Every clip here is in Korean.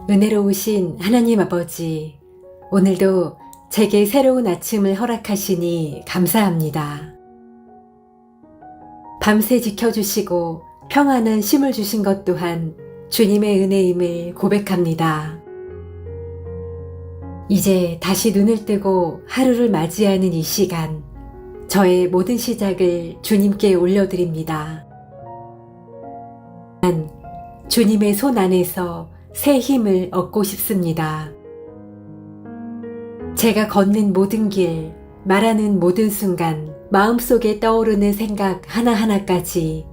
은혜로우신 하나님 아버지, 오늘도 제게 새로운 아침을 허락하시니 감사합니다. 밤새 지켜주시고 평안한 쉼을 주신 것 또한 주님의 은혜임을 고백합니다. 이제 다시 눈을 뜨고 하루를 맞이하는 이 시간, 저의 모든 시작을 주님께 올려드립니다. 난 주님의 손 안에서 새 힘을 얻고 싶습니다. 제가 걷는 모든 길, 말하는 모든 순간, 마음속에 떠오르는 생각 하나하나까지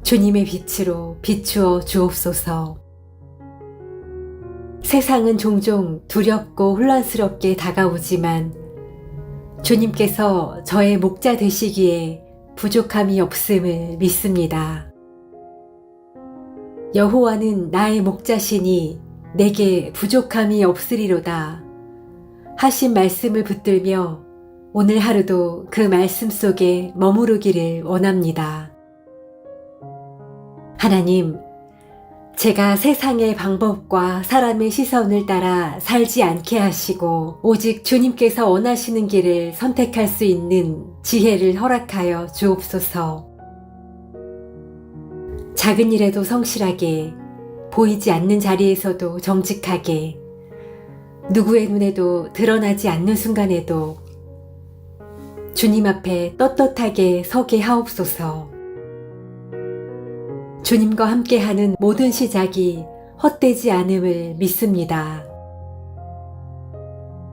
주님의 빛으로 비추어 주옵소서. 세상은 종종 두렵고 혼란스럽게 다가오지만 주님께서 저의 목자 되시기에 부족함이 없음을 믿습니다. 여호와는 나의 목자시니 내게 부족함이 없으리로다 하신 말씀을 붙들며 오늘 하루도 그 말씀 속에 머무르기를 원합니다. 하나님, 제가 세상의 방법과 사람의 시선을 따라 살지 않게 하시고 오직 주님께서 원하시는 길을 선택할 수 있는 지혜를 허락하여 주옵소서. 작은 일에도 성실하게, 보이지 않는 자리에서도 정직하게, 누구의 눈에도 드러나지 않는 순간에도 주님 앞에 떳떳하게 서게 하옵소서. 주님과 함께하는 모든 시작이 헛되지 않음을 믿습니다.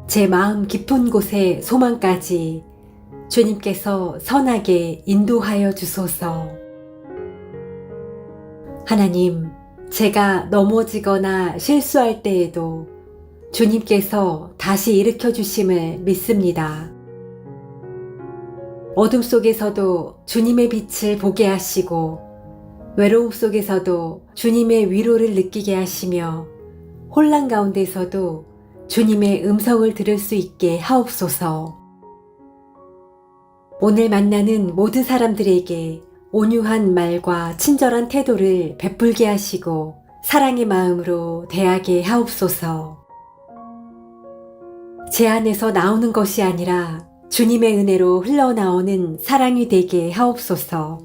제 마음 깊은 곳의 소망까지 주님께서 선하게 인도하여 주소서. 하나님, 제가 넘어지거나 실수할 때에도 주님께서 다시 일으켜 주심을 믿습니다. 어둠 속에서도 주님의 빛을 보게 하시고 외로움 속에서도 주님의 위로를 느끼게 하시며 혼란 가운데서도 주님의 음성을 들을 수 있게 하옵소서. 오늘 만나는 모든 사람들에게 온유한 말과 친절한 태도를 베풀게 하시고 사랑의 마음으로 대하게 하옵소서. 제 안에서 나오는 것이 아니라 주님의 은혜로 흘러나오는 사랑이 되게 하옵소서.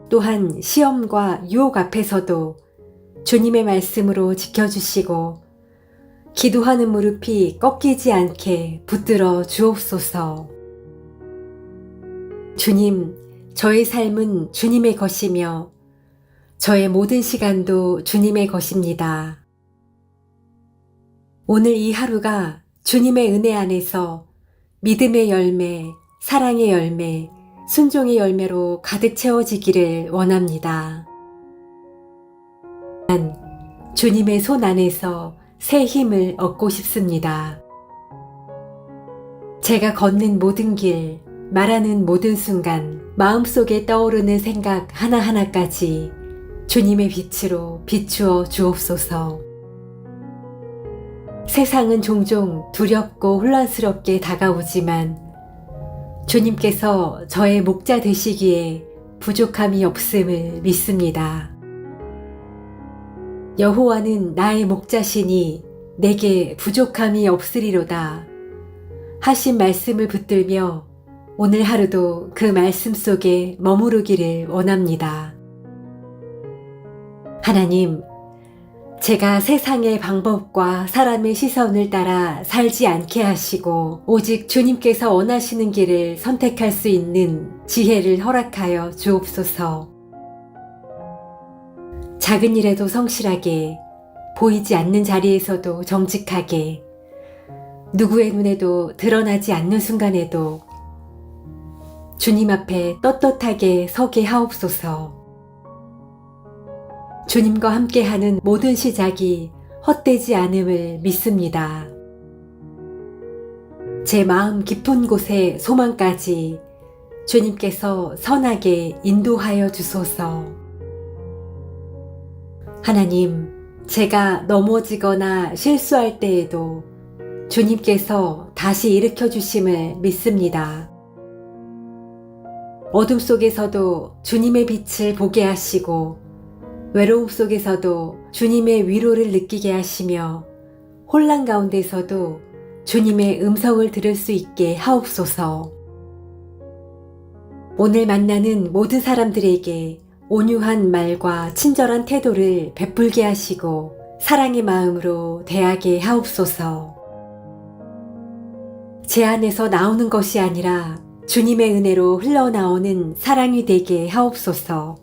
또한 시험과 유혹 앞에서도 주님의 말씀으로 지켜주시고 기도하는 무릎이 꺾이지 않게 붙들어 주옵소서. 주님, 저의 삶은 주님의 것이며 저의 모든 시간도 주님의 것입니다. 오늘 이 하루가 주님의 은혜 안에서 믿음의 열매, 사랑의 열매, 순종의 열매로 가득 채워지기를 원합니다. 난 주님의 손 안에서 새 힘을 얻고 싶습니다. 제가 걷는 모든 길, 말하는 모든 순간, 마음속에 떠오르는 생각 하나하나까지 주님의 빛으로 비추어 주옵소서. 세상은 종종 두렵고 혼란스럽게 다가오지만 주님께서 저의 목자 되시기에 부족함이 없음을 믿습니다. 여호와는 나의 목자시니 내게 부족함이 없으리로다 하신 말씀을 붙들며 오늘 하루도 그 말씀 속에 머무르기를 원합니다. 하나님, 제가 세상의 방법과 사람의 시선을 따라 살지 않게 하시고 오직 주님께서 원하시는 길을 선택할 수 있는 지혜를 허락하여 주옵소서. 작은 일에도 성실하게, 보이지 않는 자리에서도 정직하게, 누구의 눈에도 드러나지 않는 순간에도 주님 앞에 떳떳하게 서게 하옵소서. 주님과 함께하는 모든 시작이 헛되지 않음을 믿습니다. 제 마음 깊은 곳의 소망까지 주님께서 선하게 인도하여 주소서. 하나님, 제가 넘어지거나 실수할 때에도 주님께서 다시 일으켜 주심을 믿습니다. 어둠 속에서도 주님의 빛을 보게 하시고 외로움 속에서도 주님의 위로를 느끼게 하시며 혼란 가운데서도 주님의 음성을 들을 수 있게 하옵소서. 오늘 만나는 모든 사람들에게 온유한 말과 친절한 태도를 베풀게 하시고 사랑의 마음으로 대하게 하옵소서. 제 안에서 나오는 것이 아니라 주님의 은혜로 흘러나오는 사랑이 되게 하옵소서.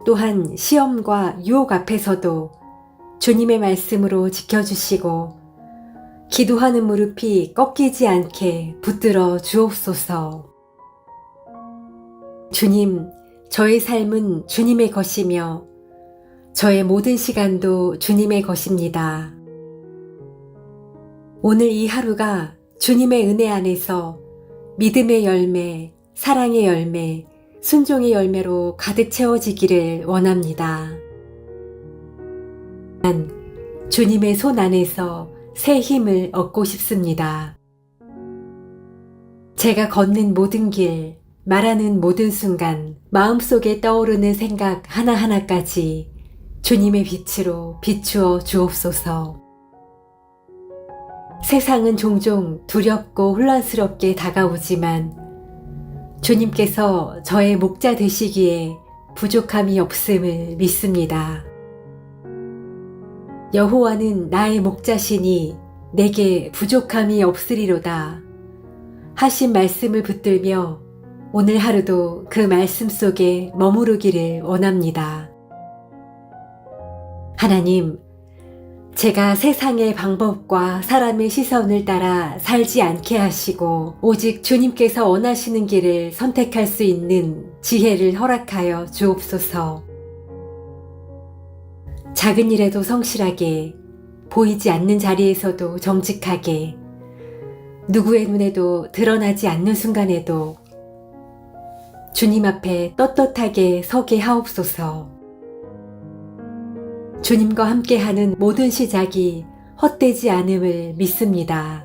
또한 시험과 유혹 앞에서도 주님의 말씀으로 지켜주시고 기도하는 무릎이 꺾이지 않게 붙들어 주옵소서. 주님, 저의 삶은 주님의 것이며 저의 모든 시간도 주님의 것입니다. 오늘 이 하루가 주님의 은혜 안에서 믿음의 열매, 사랑의 열매, 순종의 열매로 가득 채워지기를 원합니다. 난 주님의 손 안에서 새 힘을 얻고 싶습니다. 제가 걷는 모든 길, 말하는 모든 순간, 마음속에 떠오르는 생각 하나하나까지 주님의 빛으로 비추어 주옵소서. 세상은 종종 두렵고 혼란스럽게 다가오지만 주님께서 저의 목자 되시기에 부족함이 없음을 믿습니다. 여호와는 나의 목자시니 내게 부족함이 없으리로다 하신 말씀을 붙들며 오늘 하루도 그 말씀 속에 머무르기를 원합니다. 하나님, 제가 세상의 방법과 사람의 시선을 따라 살지 않게 하시고 오직 주님께서 원하시는 길을 선택할 수 있는 지혜를 허락하여 주옵소서. 작은 일에도 성실하게, 보이지 않는 자리에서도 정직하게, 누구의 눈에도 드러나지 않는 순간에도 주님 앞에 떳떳하게 서게 하옵소서. 주님과 함께하는 모든 시작이 헛되지 않음을 믿습니다.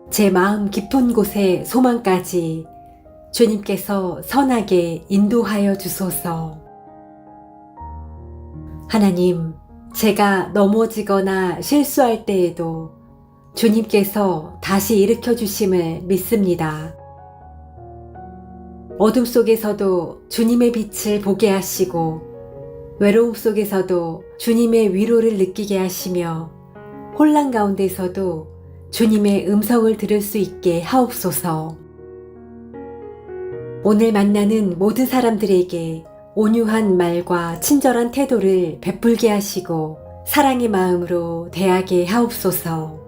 제 마음 깊은 곳의 소망까지 주님께서 선하게 인도하여 주소서. 하나님, 제가 넘어지거나 실수할 때에도 주님께서 다시 일으켜 주심을 믿습니다. 어둠 속에서도 주님의 빛을 보게 하시고 외로움 속에서도 주님의 위로를 느끼게 하시며 혼란 가운데서도 주님의 음성을 들을 수 있게 하옵소서. 오늘 만나는 모든 사람들에게 온유한 말과 친절한 태도를 베풀게 하시고 사랑의 마음으로 대하게 하옵소서.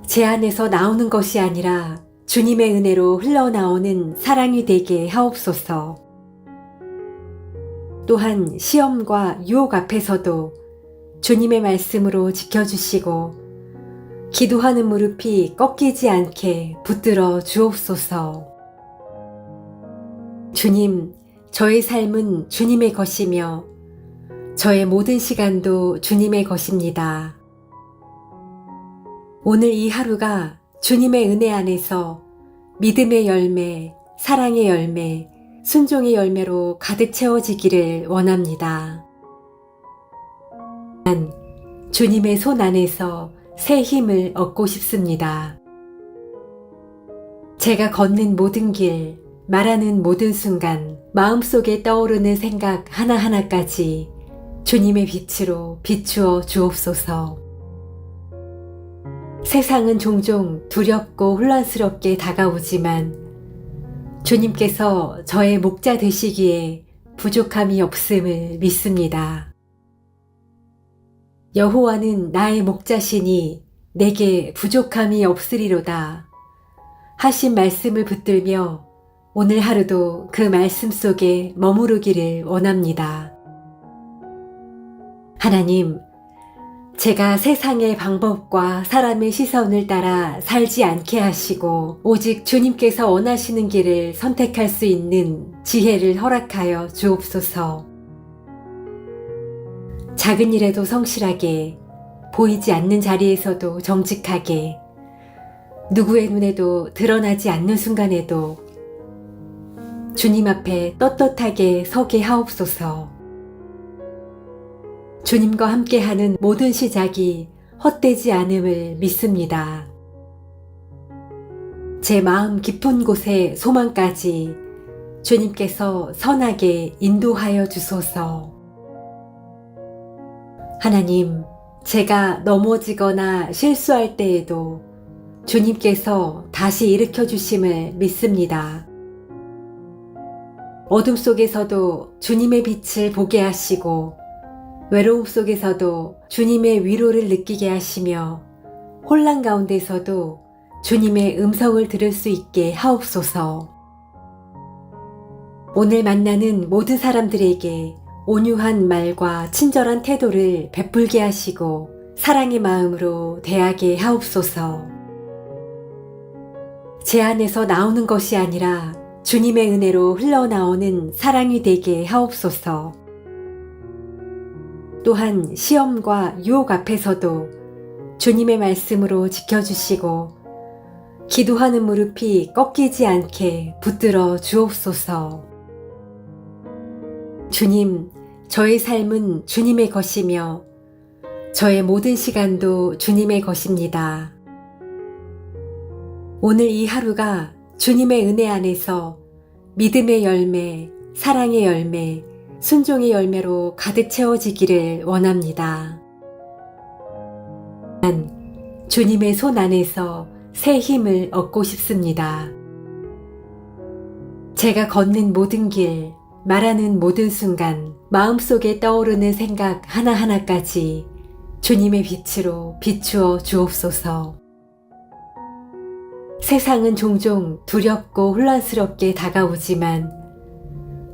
제 안에서 나오는 것이 아니라 주님의 은혜로 흘러나오는 사랑이 되게 하옵소서. 또한 시험과 유혹 앞에서도 주님의 말씀으로 지켜주시고 기도하는 무릎이 꺾이지 않게 붙들어 주옵소서. 주님, 저의 삶은 주님의 것이며 저의 모든 시간도 주님의 것입니다. 오늘 이 하루가 주님의 은혜 안에서 믿음의 열매, 사랑의 열매, 순종의 열매로 가득 채워지기를 원합니다. 난 주님의 손 안에서 새 힘을 얻고 싶습니다. 제가 걷는 모든 길, 말하는 모든 순간, 마음속에 떠오르는 생각 하나하나까지 주님의 빛으로 비추어 주옵소서. 세상은 종종 두렵고 혼란스럽게 다가오지만 주님께서 저의 목자 되시기에 부족함이 없음을 믿습니다. 여호와는 나의 목자시니 내게 부족함이 없으리로다 하신 말씀을 붙들며 오늘 하루도 그 말씀 속에 머무르기를 원합니다. 하나님, 제가 세상의 방법과 사람의 시선을 따라 살지 않게 하시고 오직 주님께서 원하시는 길을 선택할 수 있는 지혜를 허락하여 주옵소서. 작은 일에도 성실하게, 보이지 않는 자리에서도 정직하게, 누구의 눈에도 드러나지 않는 순간에도 주님 앞에 떳떳하게 서게 하옵소서. 주님과 함께하는 모든 시작이 헛되지 않음을 믿습니다. 제 마음 깊은 곳의 소망까지 주님께서 선하게 인도하여 주소서. 하나님, 제가 넘어지거나 실수할 때에도 주님께서 다시 일으켜 주심을 믿습니다. 어둠 속에서도 주님의 빛을 보게 하시고 외로움 속에서도 주님의 위로를 느끼게 하시며 혼란 가운데서도 주님의 음성을 들을 수 있게 하옵소서. 오늘 만나는 모든 사람들에게 온유한 말과 친절한 태도를 베풀게 하시고 사랑의 마음으로 대하게 하옵소서. 제 안에서 나오는 것이 아니라 주님의 은혜로 흘러나오는 사랑이 되게 하옵소서. 또한 시험과 유혹 앞에서도 주님의 말씀으로 지켜주시고 기도하는 무릎이 꺾이지 않게 붙들어 주옵소서. 주님, 저의 삶은 주님의 것이며 저의 모든 시간도 주님의 것입니다. 오늘 이 하루가 주님의 은혜 안에서 믿음의 열매, 사랑의 열매, 순종의 열매로 가득 채워지기를 원합니다. 난 주님의 손 안에서 새 힘을 얻고 싶습니다. 제가 걷는 모든 길, 말하는 모든 순간, 마음속에 떠오르는 생각 하나하나까지 주님의 빛으로 비추어 주옵소서. 세상은 종종 두렵고 혼란스럽게 다가오지만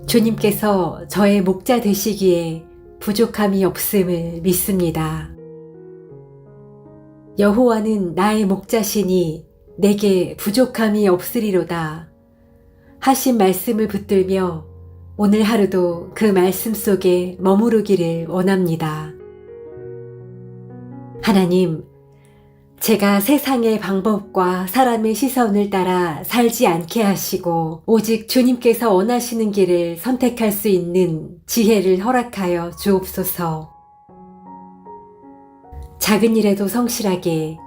주님께서 저의 목자 되시기에 부족함이 없음을 믿습니다. 여호와는 나의 목자시니 내게 부족함이 없으리로다 하신 말씀을 붙들며 오늘 하루도 그 말씀 속에 머무르기를 원합니다. 하나님, 제가 세상의 방법과 사람의 시선을 따라 살지 않게 하시고 오직 주님께서 원하시는 길을 선택할 수 있는 지혜를 허락하여 주옵소서. 작은 일에도 성실하게,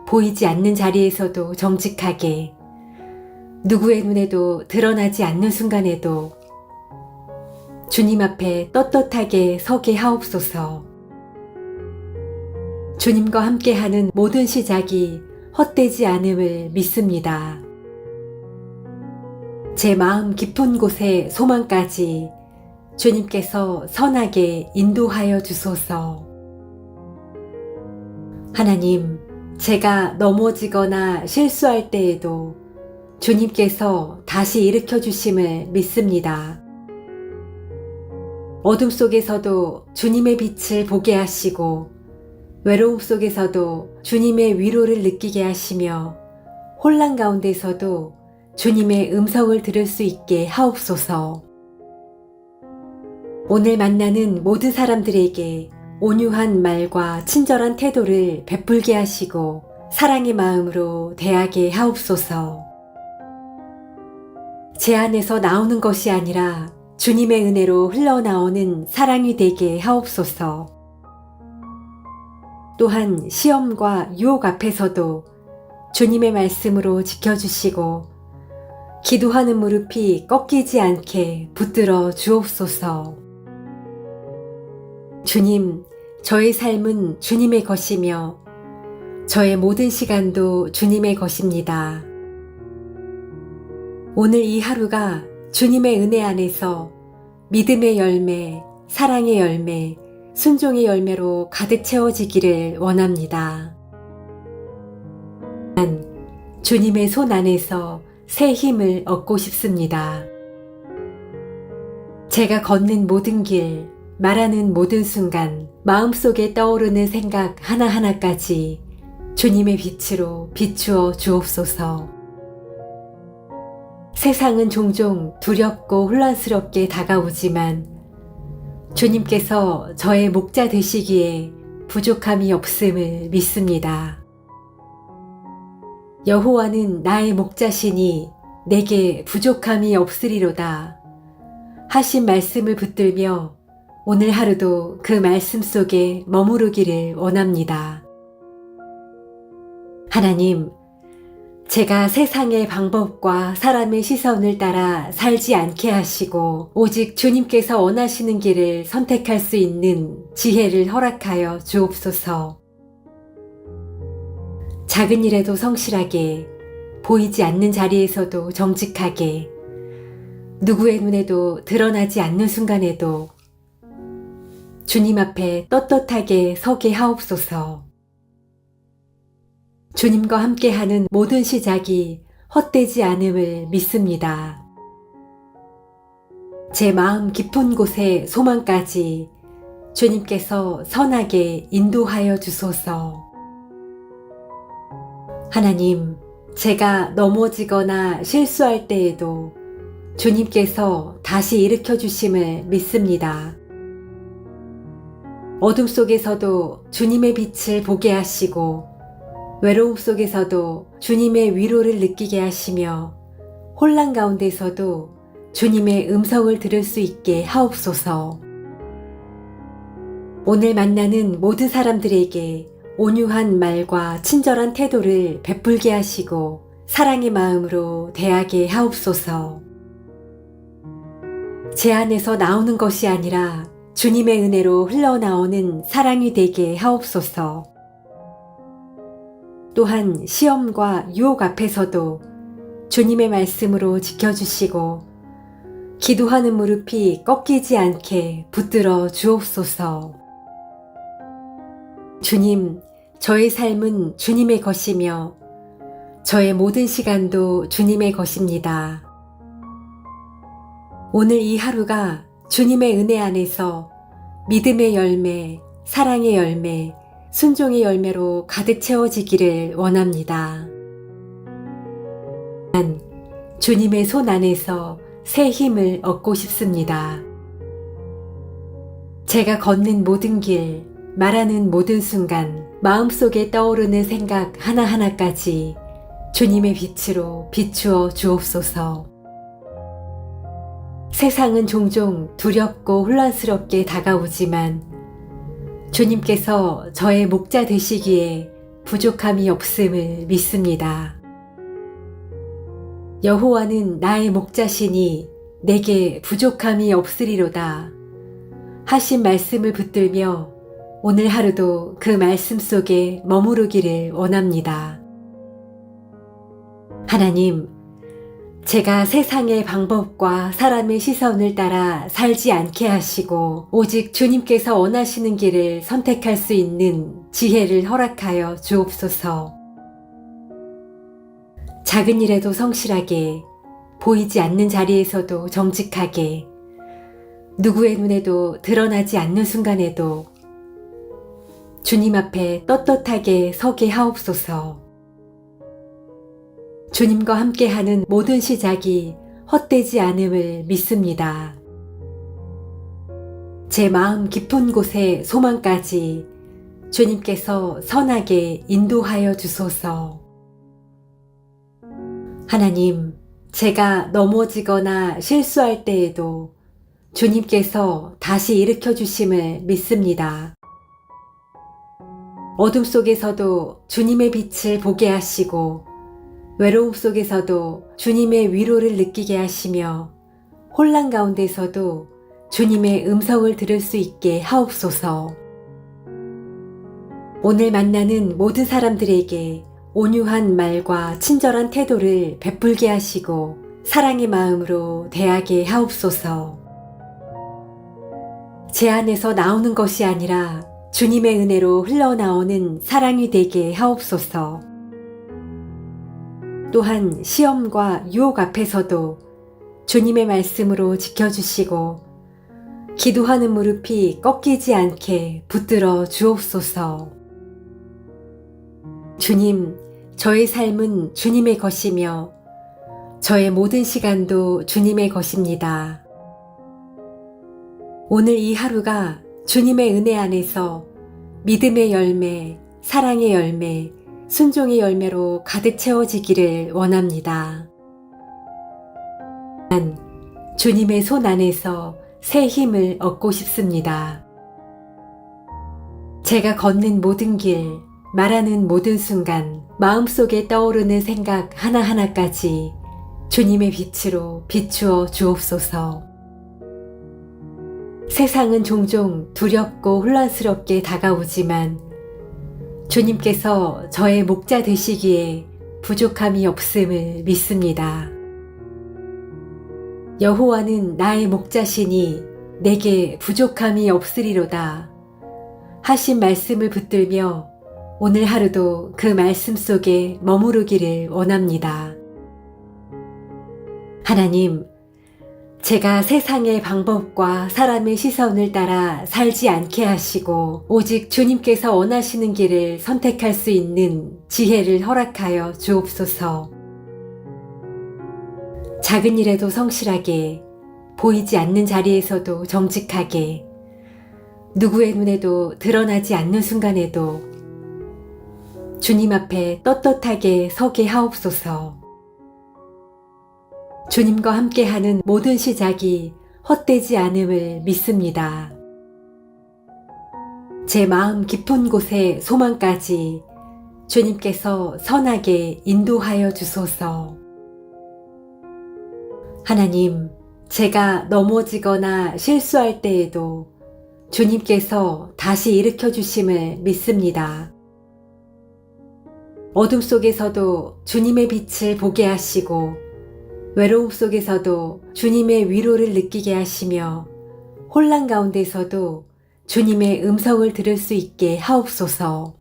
보이지 않는 자리에서도 정직하게, 누구의 눈에도 드러나지 않는 순간에도 주님 앞에 떳떳하게 서게 하옵소서. 주님과 함께하는 모든 시작이 헛되지 않음을 믿습니다. 제 마음 깊은 곳의 소망까지 주님께서 선하게 인도하여 주소서. 하나님, 제가 넘어지거나 실수할 때에도 주님께서 다시 일으켜 주심을 믿습니다. 어둠 속에서도 주님의 빛을 보게 하시고 외로움 속에서도 주님의 위로를 느끼게 하시며 혼란 가운데서도 주님의 음성을 들을 수 있게 하옵소서. 오늘 만나는 모든 사람들에게 온유한 말과 친절한 태도를 베풀게 하시고 사랑의 마음으로 대하게 하옵소서. 제 안에서 나오는 것이 아니라 주님의 은혜로 흘러나오는 사랑이 되게 하옵소서. 또한 시험과 유혹 앞에서도 주님의 말씀으로 지켜주시고 기도하는 무릎이 꺾이지 않게 붙들어 주옵소서. 주님, 저의 삶은 주님의 것이며 저의 모든 시간도 주님의 것입니다. 오늘 이 하루가 주님의 은혜 안에서 믿음의 열매, 사랑의 열매, 순종의 열매로 가득 채워지기를 원합니다. 난 주님의 손 안에서 새 힘을 얻고 싶습니다. 제가 걷는 모든 길, 말하는 모든 순간, 마음속에 떠오르는 생각 하나하나까지 주님의 빛으로 비추어 주옵소서. 세상은 종종 두렵고 혼란스럽게 다가오지만 주님께서 저의 목자 되시기에 부족함이 없음을 믿습니다. 여호와는 나의 목자시니 내게 부족함이 없으리로다 하신 말씀을 붙들며 오늘 하루도 그 말씀 속에 머무르기를 원합니다. 하나님, 제가 세상의 방법과 사람의 시선을 따라 살지 않게 하시고 오직 주님께서 원하시는 길을 선택할 수 있는 지혜를 허락하여 주옵소서. 작은 일에도 성실하게, 보이지 않는 자리에서도 정직하게, 누구의 눈에도 드러나지 않는 순간에도 주님 앞에 떳떳하게 서게 하옵소서. 주님과 함께하는 모든 시작이 헛되지 않음을 믿습니다. 제 마음 깊은 곳의 소망까지 주님께서 선하게 인도하여 주소서. 하나님, 제가 넘어지거나 실수할 때에도 주님께서 다시 일으켜 주심을 믿습니다. 어둠 속에서도 주님의 빛을 보게 하시고 외로움 속에서도 주님의 위로를 느끼게 하시며 혼란 가운데서도 주님의 음성을 들을 수 있게 하옵소서. 오늘 만나는 모든 사람들에게 온유한 말과 친절한 태도를 베풀게 하시고 사랑의 마음으로 대하게 하옵소서. 제 안에서 나오는 것이 아니라 주님의 은혜로 흘러나오는 사랑이 되게 하옵소서. 또한 시험과 유혹 앞에서도 주님의 말씀으로 지켜주시고 기도하는 무릎이 꺾이지 않게 붙들어 주옵소서. 주님, 저의 삶은 주님의 것이며 저의 모든 시간도 주님의 것입니다. 오늘 이 하루가 주님의 은혜 안에서 믿음의 열매, 사랑의 열매, 순종의 열매로 가득 채워지기를 원합니다. 난 주님의 손 안에서 새 힘을 얻고 싶습니다. 제가 걷는 모든 길, 말하는 모든 순간, 마음속에 떠오르는 생각 하나하나까지 주님의 빛으로 비추어 주옵소서. 세상은 종종 두렵고 혼란스럽게 다가오지만 주님께서 저의 목자 되시기에 부족함이 없음을 믿습니다. 여호와는 나의 목자시니 내게 부족함이 없으리로다 하신 말씀을 붙들며 오늘 하루도 그 말씀 속에 머무르기를 원합니다. 하나님, 제가 세상의 방법과 사람의 시선을 따라 살지 않게 하시고 오직 주님께서 원하시는 길을 선택할 수 있는 지혜를 허락하여 주옵소서. 작은 일에도 성실하게, 보이지 않는 자리에서도 정직하게, 누구의 눈에도 드러나지 않는 순간에도 주님 앞에 떳떳하게 서게 하옵소서. 주님과 함께하는 모든 시작이 헛되지 않음을 믿습니다. 제 마음 깊은 곳의 소망까지 주님께서 선하게 인도하여 주소서. 하나님, 제가 넘어지거나 실수할 때에도 주님께서 다시 일으켜 주심을 믿습니다. 어둠 속에서도 주님의 빛을 보게 하시고 외로움 속에서도 주님의 위로를 느끼게 하시며 혼란 가운데서도 주님의 음성을 들을 수 있게 하옵소서. 오늘 만나는 모든 사람들에게 온유한 말과 친절한 태도를 베풀게 하시고 사랑의 마음으로 대하게 하옵소서. 제 안에서 나오는 것이 아니라 주님의 은혜로 흘러나오는 사랑이 되게 하옵소서. 또한 시험과 유혹 앞에서도 주님의 말씀으로 지켜주시고 기도하는 무릎이 꺾이지 않게 붙들어 주옵소서. 주님, 저의 삶은 주님의 것이며 저의 모든 시간도 주님의 것입니다. 오늘 이 하루가 주님의 은혜 안에서 믿음의 열매, 사랑의 열매, 순종의 열매로 가득 채워지기를 원합니다. 주님의 손 안에서 새 힘을 얻고 싶습니다. 제가 걷는 모든 길, 말하는 모든 순간, 마음속에 떠오르는 생각 하나하나까지 주님의 빛으로 비추어 주옵소서. 세상은 종종 두렵고 혼란스럽게 다가오지만 주님께서 저의 목자 되시기에 부족함이 없음을 믿습니다. 여호와는 나의 목자시니 내게 부족함이 없으리로다 하신 말씀을 붙들며 오늘 하루도 그 말씀 속에 머무르기를 원합니다. 하나님, 제가 세상의 방법과 사람의 시선을 따라 살지 않게 하시고 오직 주님께서 원하시는 길을 선택할 수 있는 지혜를 허락하여 주옵소서. 작은 일에도 성실하게, 보이지 않는 자리에서도 정직하게, 누구의 눈에도 드러나지 않는 순간에도 주님 앞에 떳떳하게 서게 하옵소서. 주님과 함께하는 모든 시작이 헛되지 않음을 믿습니다. 제 마음 깊은 곳의 소망까지 주님께서 선하게 인도하여 주소서. 하나님, 제가 넘어지거나 실수할 때에도 주님께서 다시 일으켜 주심을 믿습니다. 어둠 속에서도 주님의 빛을 보게 하시고 외로움 속에서도 주님의 위로를 느끼게 하시며 혼란 가운데서도 주님의 음성을 들을 수 있게 하옵소서.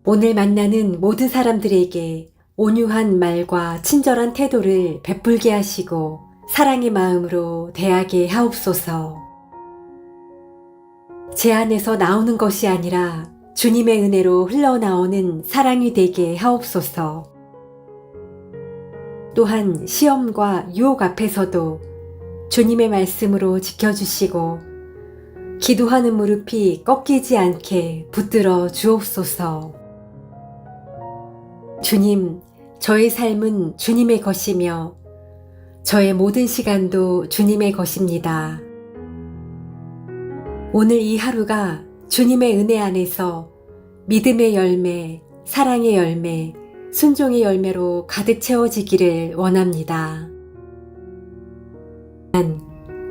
오늘 만나는 모든 사람들에게 온유한 말과 친절한 태도를 베풀게 하시고 사랑의 마음으로 대하게 하옵소서. 제 안에서 나오는 것이 아니라 주님의 은혜로 흘러나오는 사랑이 되게 하옵소서. 또한 시험과 유혹 앞에서도 주님의 말씀으로 지켜주시고 기도하는 무릎이 꺾이지 않게 붙들어 주옵소서. 주님, 저의 삶은 주님의 것이며 저의 모든 시간도 주님의 것입니다. 오늘 이 하루가 주님의 은혜 안에서 믿음의 열매, 사랑의 열매, 순종의 열매로 가득 채워지기를 원합니다. 난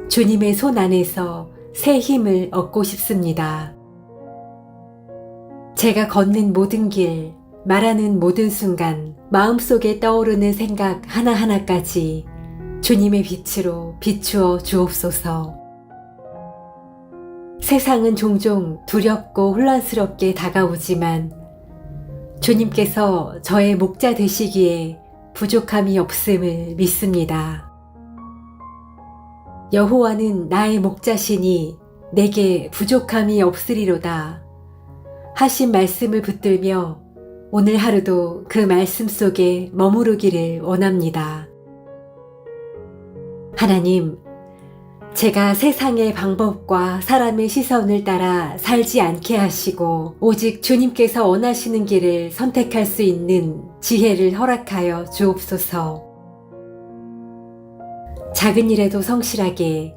주님의 손 안에서 새 힘을 얻고 싶습니다. 제가 걷는 모든 길, 말하는 모든 순간, 마음속에 떠오르는 생각 하나하나까지 주님의 빛으로 비추어 주옵소서. 세상은 종종 두렵고 혼란스럽게 다가오지만 주님께서 저의 목자 되시기에 부족함이 없음을 믿습니다. 여호와는 나의 목자시니 내게 부족함이 없으리로다 하신 말씀을 붙들며 오늘 하루도 그 말씀 속에 머무르기를 원합니다. 하나님, 제가 세상의 방법과 사람의 시선을 따라 살지 않게 하시고 오직 주님께서 원하시는 길을 선택할 수 있는 지혜를 허락하여 주옵소서. 작은 일에도 성실하게,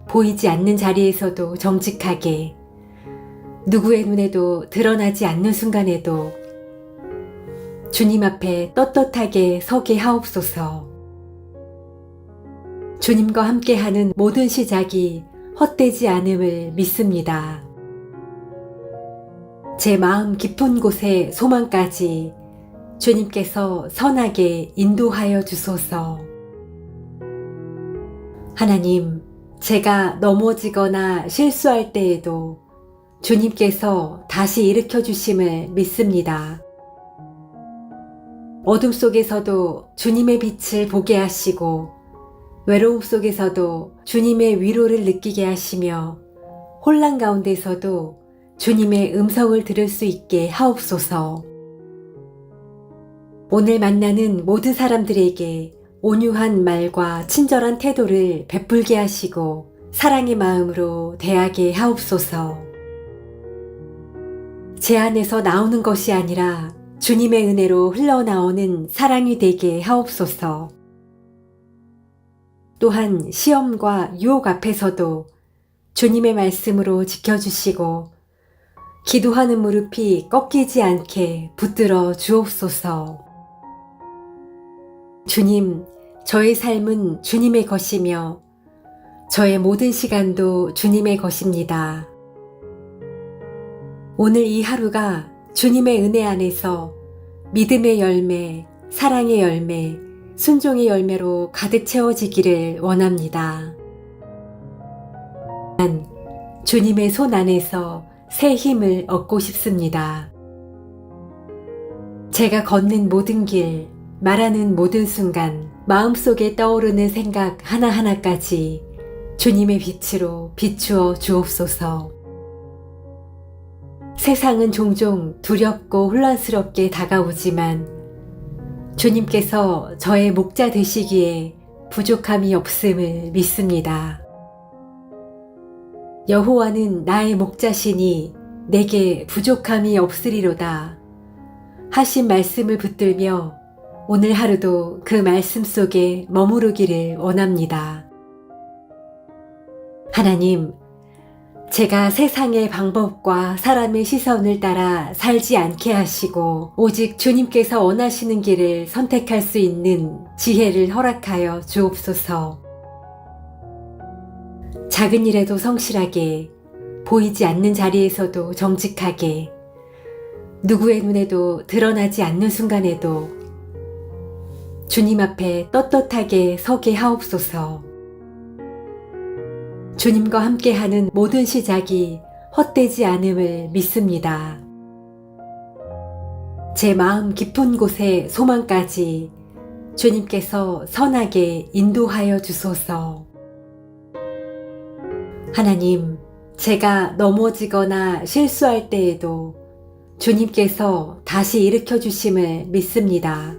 보이지 않는 자리에서도 정직하게, 누구의 눈에도 드러나지 않는 순간에도 주님 앞에 떳떳하게 서게 하옵소서. 주님과 함께하는 모든 시작이 헛되지 않음을 믿습니다. 제 마음 깊은 곳의 소망까지 주님께서 선하게 인도하여 주소서. 하나님, 제가 넘어지거나 실수할 때에도 주님께서 다시 일으켜 주심을 믿습니다. 어둠 속에서도 주님의 빛을 보게 하시고 외로움 속에서도 주님의 위로를 느끼게 하시며 혼란 가운데서도 주님의 음성을 들을 수 있게 하옵소서. 오늘 만나는 모든 사람들에게 온유한 말과 친절한 태도를 베풀게 하시고 사랑의 마음으로 대하게 하옵소서. 제 안에서 나오는 것이 아니라 주님의 은혜로 흘러나오는 사랑이 되게 하옵소서. 또한 시험과 유혹 앞에서도 주님의 말씀으로 지켜주시고 기도하는 무릎이 꺾이지 않게 붙들어 주옵소서. 주님, 저의 삶은 주님의 것이며 저의 모든 시간도 주님의 것입니다. 오늘 이 하루가 주님의 은혜 안에서 믿음의 열매, 사랑의 열매, 순종의 열매로 가득 채워지기를 원합니다. 난 주님의 손 안에서 새 힘을 얻고 싶습니다. 제가 걷는 모든 길, 말하는 모든 순간, 마음속에 떠오르는 생각 하나하나까지 주님의 빛으로 비추어 주옵소서. 세상은 종종 두렵고 혼란스럽게 다가오지만 주님께서 저의 목자 되시기에 부족함이 없음을 믿습니다. 여호와는 나의 목자시니 내게 부족함이 없으리로다 하신 말씀을 붙들며 오늘 하루도 그 말씀 속에 머무르기를 원합니다. 하나님, 제가 세상의 방법과 사람의 시선을 따라 살지 않게 하시고 오직 주님께서 원하시는 길을 선택할 수 있는 지혜를 허락하여 주옵소서. 작은 일에도 성실하게, 보이지 않는 자리에서도 정직하게, 누구의 눈에도 드러나지 않는 순간에도 주님 앞에 떳떳하게 서게 하옵소서. 주님과 함께하는 모든 시작이 헛되지 않음을 믿습니다. 제 마음 깊은 곳의 소망까지 주님께서 선하게 인도하여 주소서. 하나님, 제가 넘어지거나 실수할 때에도 주님께서 다시 일으켜 주심을 믿습니다.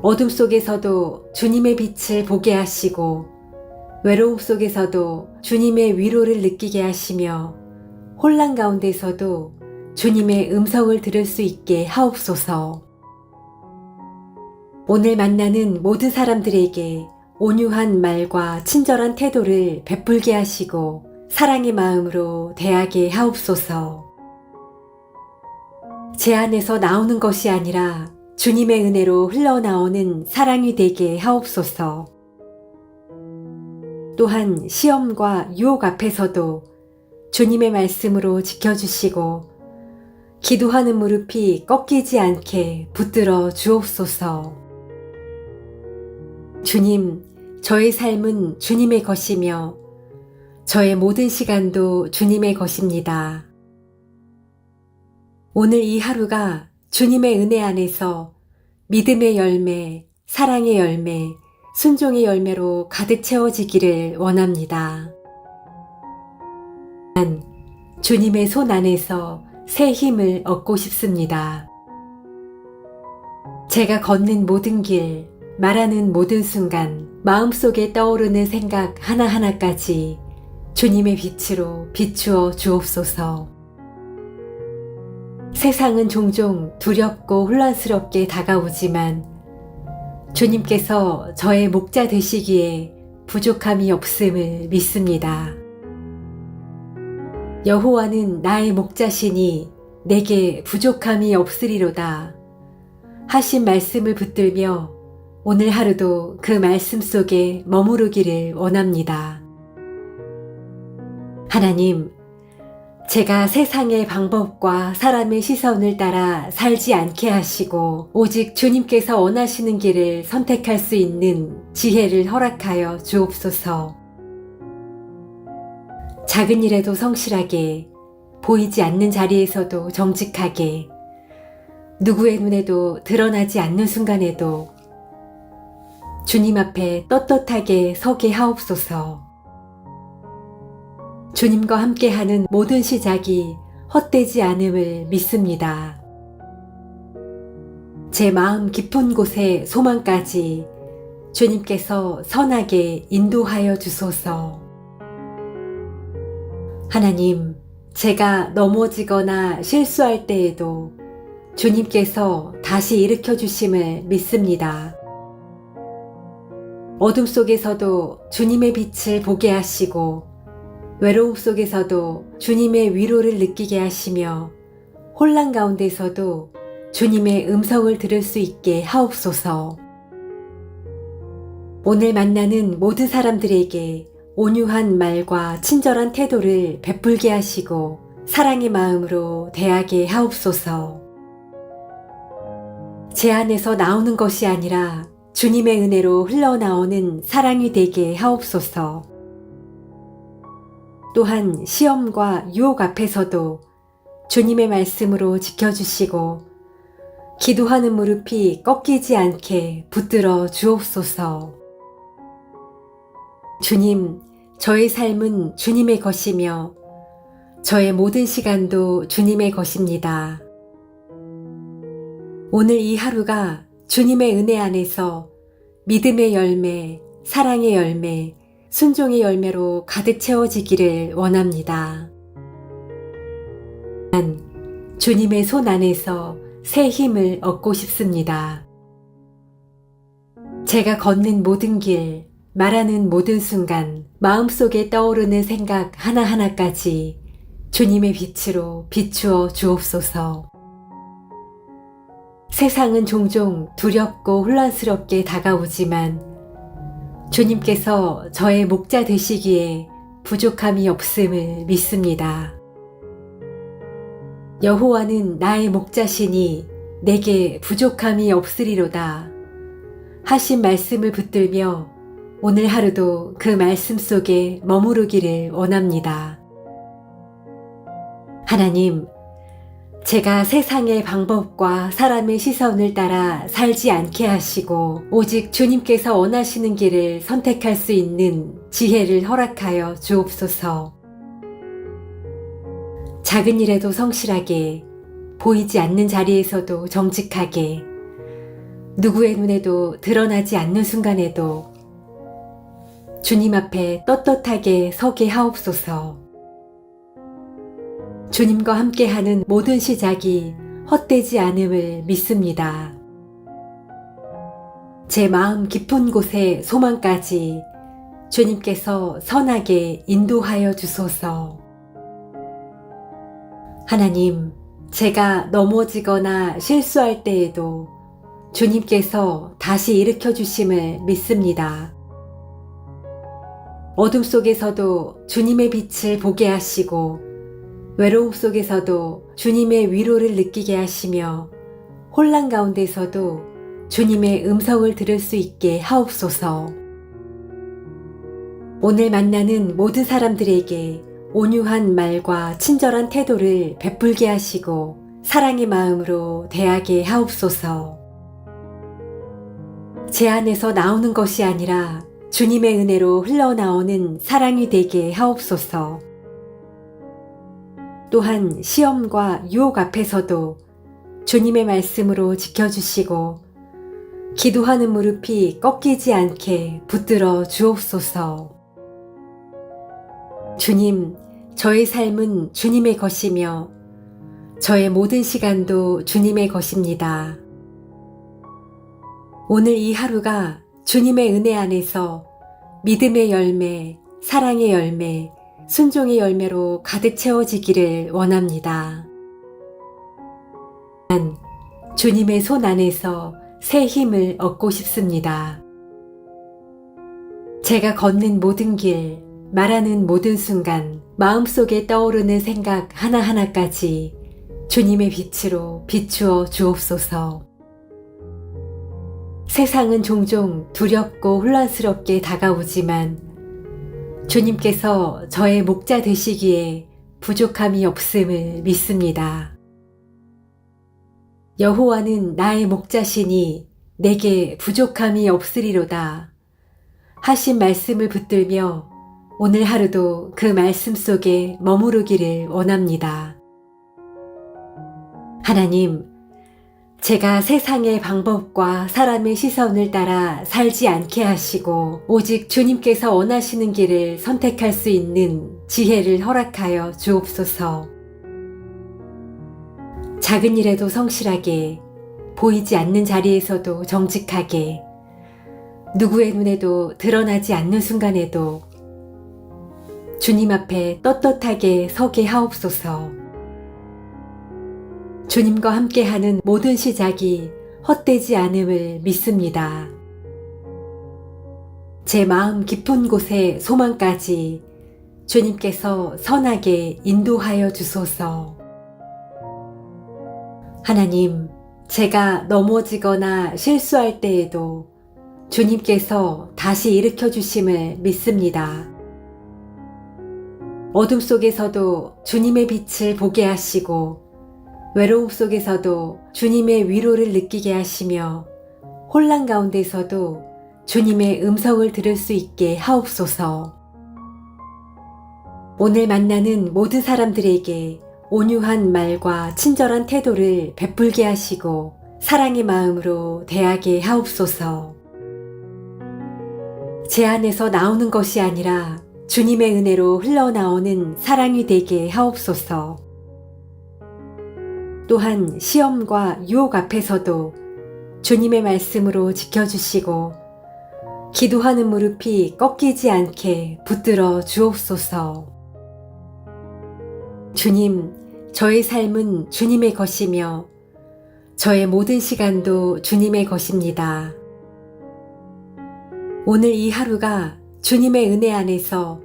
어둠 속에서도 주님의 빛을 보게 하시고 외로움 속에서도 주님의 위로를 느끼게 하시며 혼란 가운데서도 주님의 음성을 들을 수 있게 하옵소서. 오늘 만나는 모든 사람들에게 온유한 말과 친절한 태도를 베풀게 하시고 사랑의 마음으로 대하게 하옵소서. 제 안에서 나오는 것이 아니라 주님의 은혜로 흘러나오는 사랑이 되게 하옵소서. 또한 시험과 유혹 앞에서도 주님의 말씀으로 지켜주시고 기도하는 무릎이 꺾이지 않게 붙들어 주옵소서. 주님, 저의 삶은 주님의 것이며 저의 모든 시간도 주님의 것입니다. 오늘 이 하루가 주님의 은혜 안에서 믿음의 열매, 사랑의 열매, 순종의 열매로 가득 채워지기를 원합니다. 난 주님의 손 안에서 새 힘을 얻고 싶습니다. 제가 걷는 모든 길, 말하는 모든 순간, 마음속에 떠오르는 생각 하나하나까지 주님의 빛으로 비추어 주옵소서. 세상은 종종 두렵고 혼란스럽게 다가오지만 주님께서 저의 목자 되시기에 부족함이 없음을 믿습니다. 여호와는 나의 목자시니 내게 부족함이 없으리로다 하신 말씀을 붙들며 오늘 하루도 그 말씀 속에 머무르기를 원합니다. 하나님, 제가 세상의 방법과 사람의 시선을 따라 살지 않게 하시고 오직 주님께서 원하시는 길을 선택할 수 있는 지혜를 허락하여 주옵소서. 작은 일에도 성실하게, 보이지 않는 자리에서도 정직하게, 누구의 눈에도 드러나지 않는 순간에도 주님 앞에 떳떳하게 서게 하옵소서. 주님과 함께하는 모든 시작이 헛되지 않음을 믿습니다. 제 마음 깊은 곳의 소망까지 주님께서 선하게 인도하여 주소서. 하나님, 제가 넘어지거나 실수할 때에도 주님께서 다시 일으켜 주심을 믿습니다. 어둠 속에서도 주님의 빛을 보게 하시고 외로움 속에서도 주님의 위로를 느끼게 하시며 혼란 가운데서도 주님의 음성을 들을 수 있게 하옵소서. 오늘 만나는 모든 사람들에게 온유한 말과 친절한 태도를 베풀게 하시고 사랑의 마음으로 대하게 하옵소서. 제 안에서 나오는 것이 아니라 주님의 은혜로 흘러나오는 사랑이 되게 하옵소서. 또한 시험과 유혹 앞에서도 주님의 말씀으로 지켜주시고 기도하는 무릎이 꺾이지 않게 붙들어 주옵소서. 주님, 저의 삶은 주님의 것이며 저의 모든 시간도 주님의 것입니다. 오늘 이 하루가 주님의 은혜 안에서 믿음의 열매, 사랑의 열매, 순종의 열매로 가득 채워지기를 원합니다. 난 주님의 손 안에서 새 힘을 얻고 싶습니다. 제가 걷는 모든 길, 말하는 모든 순간, 마음속에 떠오르는 생각 하나하나까지 주님의 빛으로 비추어 주옵소서. 세상은 종종 두렵고 혼란스럽게 다가오지만 주님께서 저의 목자 되시기에 부족함이 없음을 믿습니다. 여호와는 나의 목자시니 내게 부족함이 없으리로다 하신 말씀을 붙들며 오늘 하루도 그 말씀 속에 머무르기를 원합니다. 하나님, 제가 세상의 방법과 사람의 시선을 따라 살지 않게 하시고 오직 주님께서 원하시는 길을 선택할 수 있는 지혜를 허락하여 주옵소서. 작은 일에도 성실하게, 보이지 않는 자리에서도 정직하게, 누구의 눈에도 드러나지 않는 순간에도 주님 앞에 떳떳하게 서게 하옵소서. 주님과 함께하는 모든 시작이 헛되지 않음을 믿습니다. 제 마음 깊은 곳의 소망까지 주님께서 선하게 인도하여 주소서. 하나님, 제가 넘어지거나 실수할 때에도 주님께서 다시 일으켜 주심을 믿습니다. 어둠 속에서도 주님의 빛을 보게 하시고 외로움 속에서도 주님의 위로를 느끼게 하시며 혼란 가운데서도 주님의 음성을 들을 수 있게 하옵소서. 오늘 만나는 모든 사람들에게 온유한 말과 친절한 태도를 베풀게 하시고 사랑의 마음으로 대하게 하옵소서. 제 안에서 나오는 것이 아니라 주님의 은혜로 흘러나오는 사랑이 되게 하옵소서. 또한 시험과 유혹 앞에서도 주님의 말씀으로 지켜주시고 기도하는 무릎이 꺾이지 않게 붙들어 주옵소서. 주님, 저의 삶은 주님의 것이며 저의 모든 시간도 주님의 것입니다. 오늘 이 하루가 주님의 은혜 안에서 믿음의 열매, 사랑의 열매, 순종의 열매로 가득 채워지기를 원합니다. 난 주님의 손 안에서 새 힘을 얻고 싶습니다. 제가 걷는 모든 길, 말하는 모든 순간, 마음속에 떠오르는 생각 하나하나까지 주님의 빛으로 비추어 주옵소서. 세상은 종종 두렵고 혼란스럽게 다가오지만 주님께서 저의 목자 되시기에 부족함이 없음을 믿습니다. 여호와는 나의 목자시니 내게 부족함이 없으리로다 하신 말씀을 붙들며 오늘 하루도 그 말씀 속에 머무르기를 원합니다. 하나님, 제가 세상의 방법과 사람의 시선을 따라 살지 않게 하시고 오직 주님께서 원하시는 길을 선택할 수 있는 지혜를 허락하여 주옵소서. 작은 일에도 성실하게, 보이지 않는 자리에서도 정직하게, 누구의 눈에도 드러나지 않는 순간에도 주님 앞에 떳떳하게 서게 하옵소서. 주님과 함께하는 모든 시작이 헛되지 않음을 믿습니다. 제 마음 깊은 곳의 소망까지 주님께서 선하게 인도하여 주소서. 하나님, 제가 넘어지거나 실수할 때에도 주님께서 다시 일으켜 주심을 믿습니다. 어둠 속에서도 주님의 빛을 보게 하시고 외로움 속에서도 주님의 위로를 느끼게 하시며 혼란 가운데서도 주님의 음성을 들을 수 있게 하옵소서. 오늘 만나는 모든 사람들에게 온유한 말과 친절한 태도를 베풀게 하시고 사랑의 마음으로 대하게 하옵소서. 제 안에서 나오는 것이 아니라 주님의 은혜로 흘러나오는 사랑이 되게 하옵소서. 또한 시험과 유혹 앞에서도 주님의 말씀으로 지켜주시고 기도하는 무릎이 꺾이지 않게 붙들어 주옵소서. 주님, 저의 삶은 주님의 것이며 저의 모든 시간도 주님의 것입니다. 오늘 이 하루가 주님의 은혜 안에서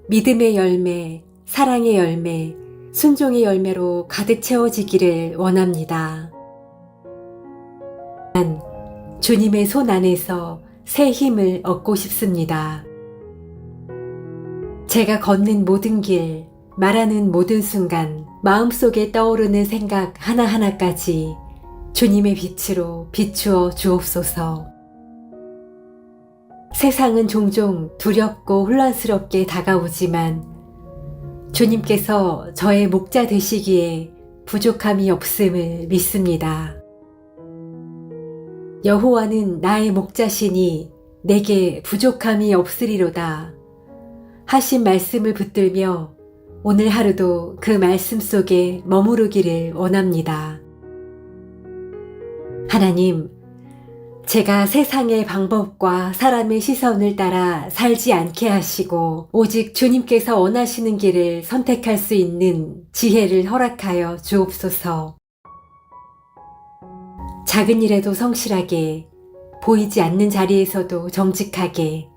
믿음의 열매, 사랑의 열매, 순종의 열매로 가득 채워지기를 원합니다. 난 주님의 손 안에서 새 힘을 얻고 싶습니다. 제가 걷는 모든 길, 말하는 모든 순간, 마음속에 떠오르는 생각 하나하나까지 주님의 빛으로 비추어 주옵소서. 세상은 종종 두렵고 혼란스럽게 다가오지만 주님께서 저의 목자 되시기에 부족함이 없음을 믿습니다. 여호와는 나의 목자시니 내게 부족함이 없으리로다 하신 말씀을 붙들며 오늘 하루도 그 말씀 속에 머무르기를 원합니다. 하나님, 제가 세상의 방법과 사람의 시선을 따라 살지 않게 하시고 오직 주님께서 원하시는 길을 선택할 수 있는 지혜를 허락하여 주옵소서. 작은 일에도 성실하게, 보이지 않는 자리에서도 정직하게,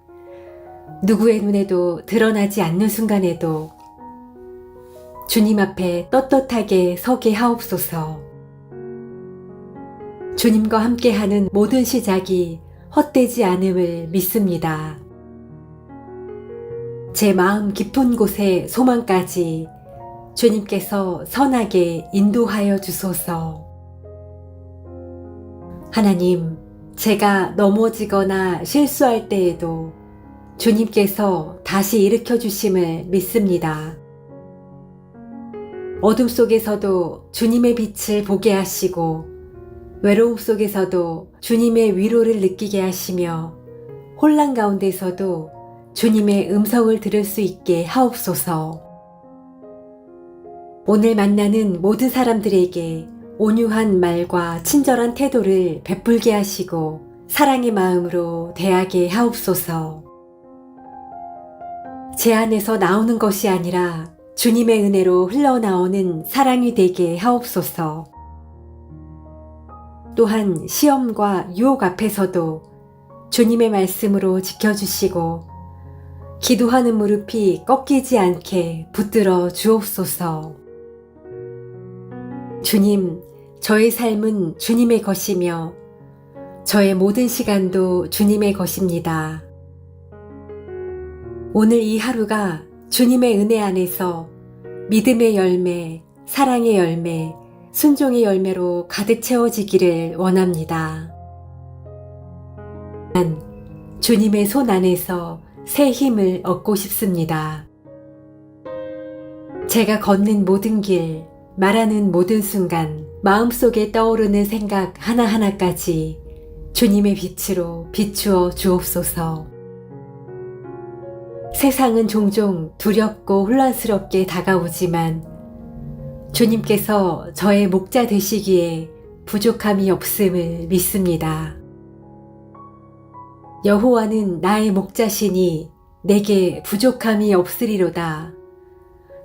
누구의 눈에도 드러나지 않는 순간에도 주님 앞에 떳떳하게 서게 하옵소서. 주님과 함께하는 모든 시작이 헛되지 않음을 믿습니다. 제 마음 깊은 곳의 소망까지 주님께서 선하게 인도하여 주소서. 하나님, 제가 넘어지거나 실수할 때에도 주님께서 다시 일으켜 주심을 믿습니다. 어둠 속에서도 주님의 빛을 보게 하시고 외로움 속에서도 주님의 위로를 느끼게 하시며 혼란 가운데서도 주님의 음성을 들을 수 있게 하옵소서. 오늘 만나는 모든 사람들에게 온유한 말과 친절한 태도를 베풀게 하시고 사랑의 마음으로 대하게 하옵소서. 제 안에서 나오는 것이 아니라 주님의 은혜로 흘러나오는 사랑이 되게 하옵소서. 또한 시험과 유혹 앞에서도 주님의 말씀으로 지켜주시고 기도하는 무릎이 꺾이지 않게 붙들어 주옵소서. 주님, 저의 삶은 주님의 것이며 저의 모든 시간도 주님의 것입니다. 오늘 이 하루가 주님의 은혜 안에서 믿음의 열매, 사랑의 열매, 순종의 열매로 가득 채워지기를 원합니다. 난 주님의 손 안에서 새 힘을 얻고 싶습니다. 제가 걷는 모든 길, 말하는 모든 순간, 마음속에 떠오르는 생각 하나하나까지 주님의 빛으로 비추어 주옵소서. 세상은 종종 두렵고 혼란스럽게 다가오지만 주님께서 저의 목자 되시기에 부족함이 없음을 믿습니다. 여호와는 나의 목자시니 내게 부족함이 없으리로다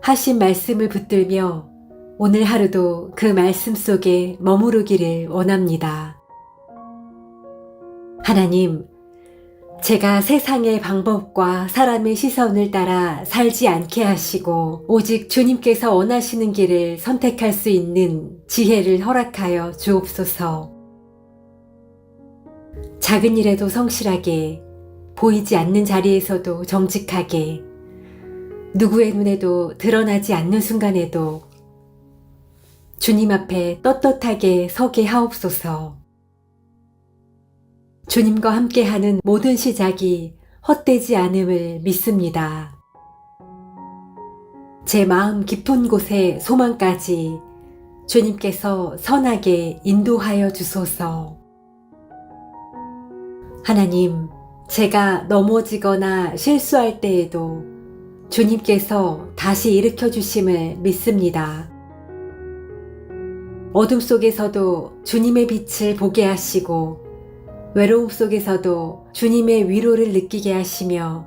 하신 말씀을 붙들며 오늘 하루도 그 말씀 속에 머무르기를 원합니다. 하나님, 제가 세상의 방법과 사람의 시선을 따라 살지 않게 하시고 오직 주님께서 원하시는 길을 선택할 수 있는 지혜를 허락하여 주옵소서. 작은 일에도 성실하게, 보이지 않는 자리에서도 정직하게, 누구의 눈에도 드러나지 않는 순간에도 주님 앞에 떳떳하게 서게 하옵소서. 주님과 함께하는 모든 시작이 헛되지 않음을 믿습니다. 제 마음 깊은 곳의 소망까지 주님께서 선하게 인도하여 주소서. 하나님, 제가 넘어지거나 실수할 때에도 주님께서 다시 일으켜 주심을 믿습니다. 어둠 속에서도 주님의 빛을 보게 하시고 외로움 속에서도 주님의 위로를 느끼게 하시며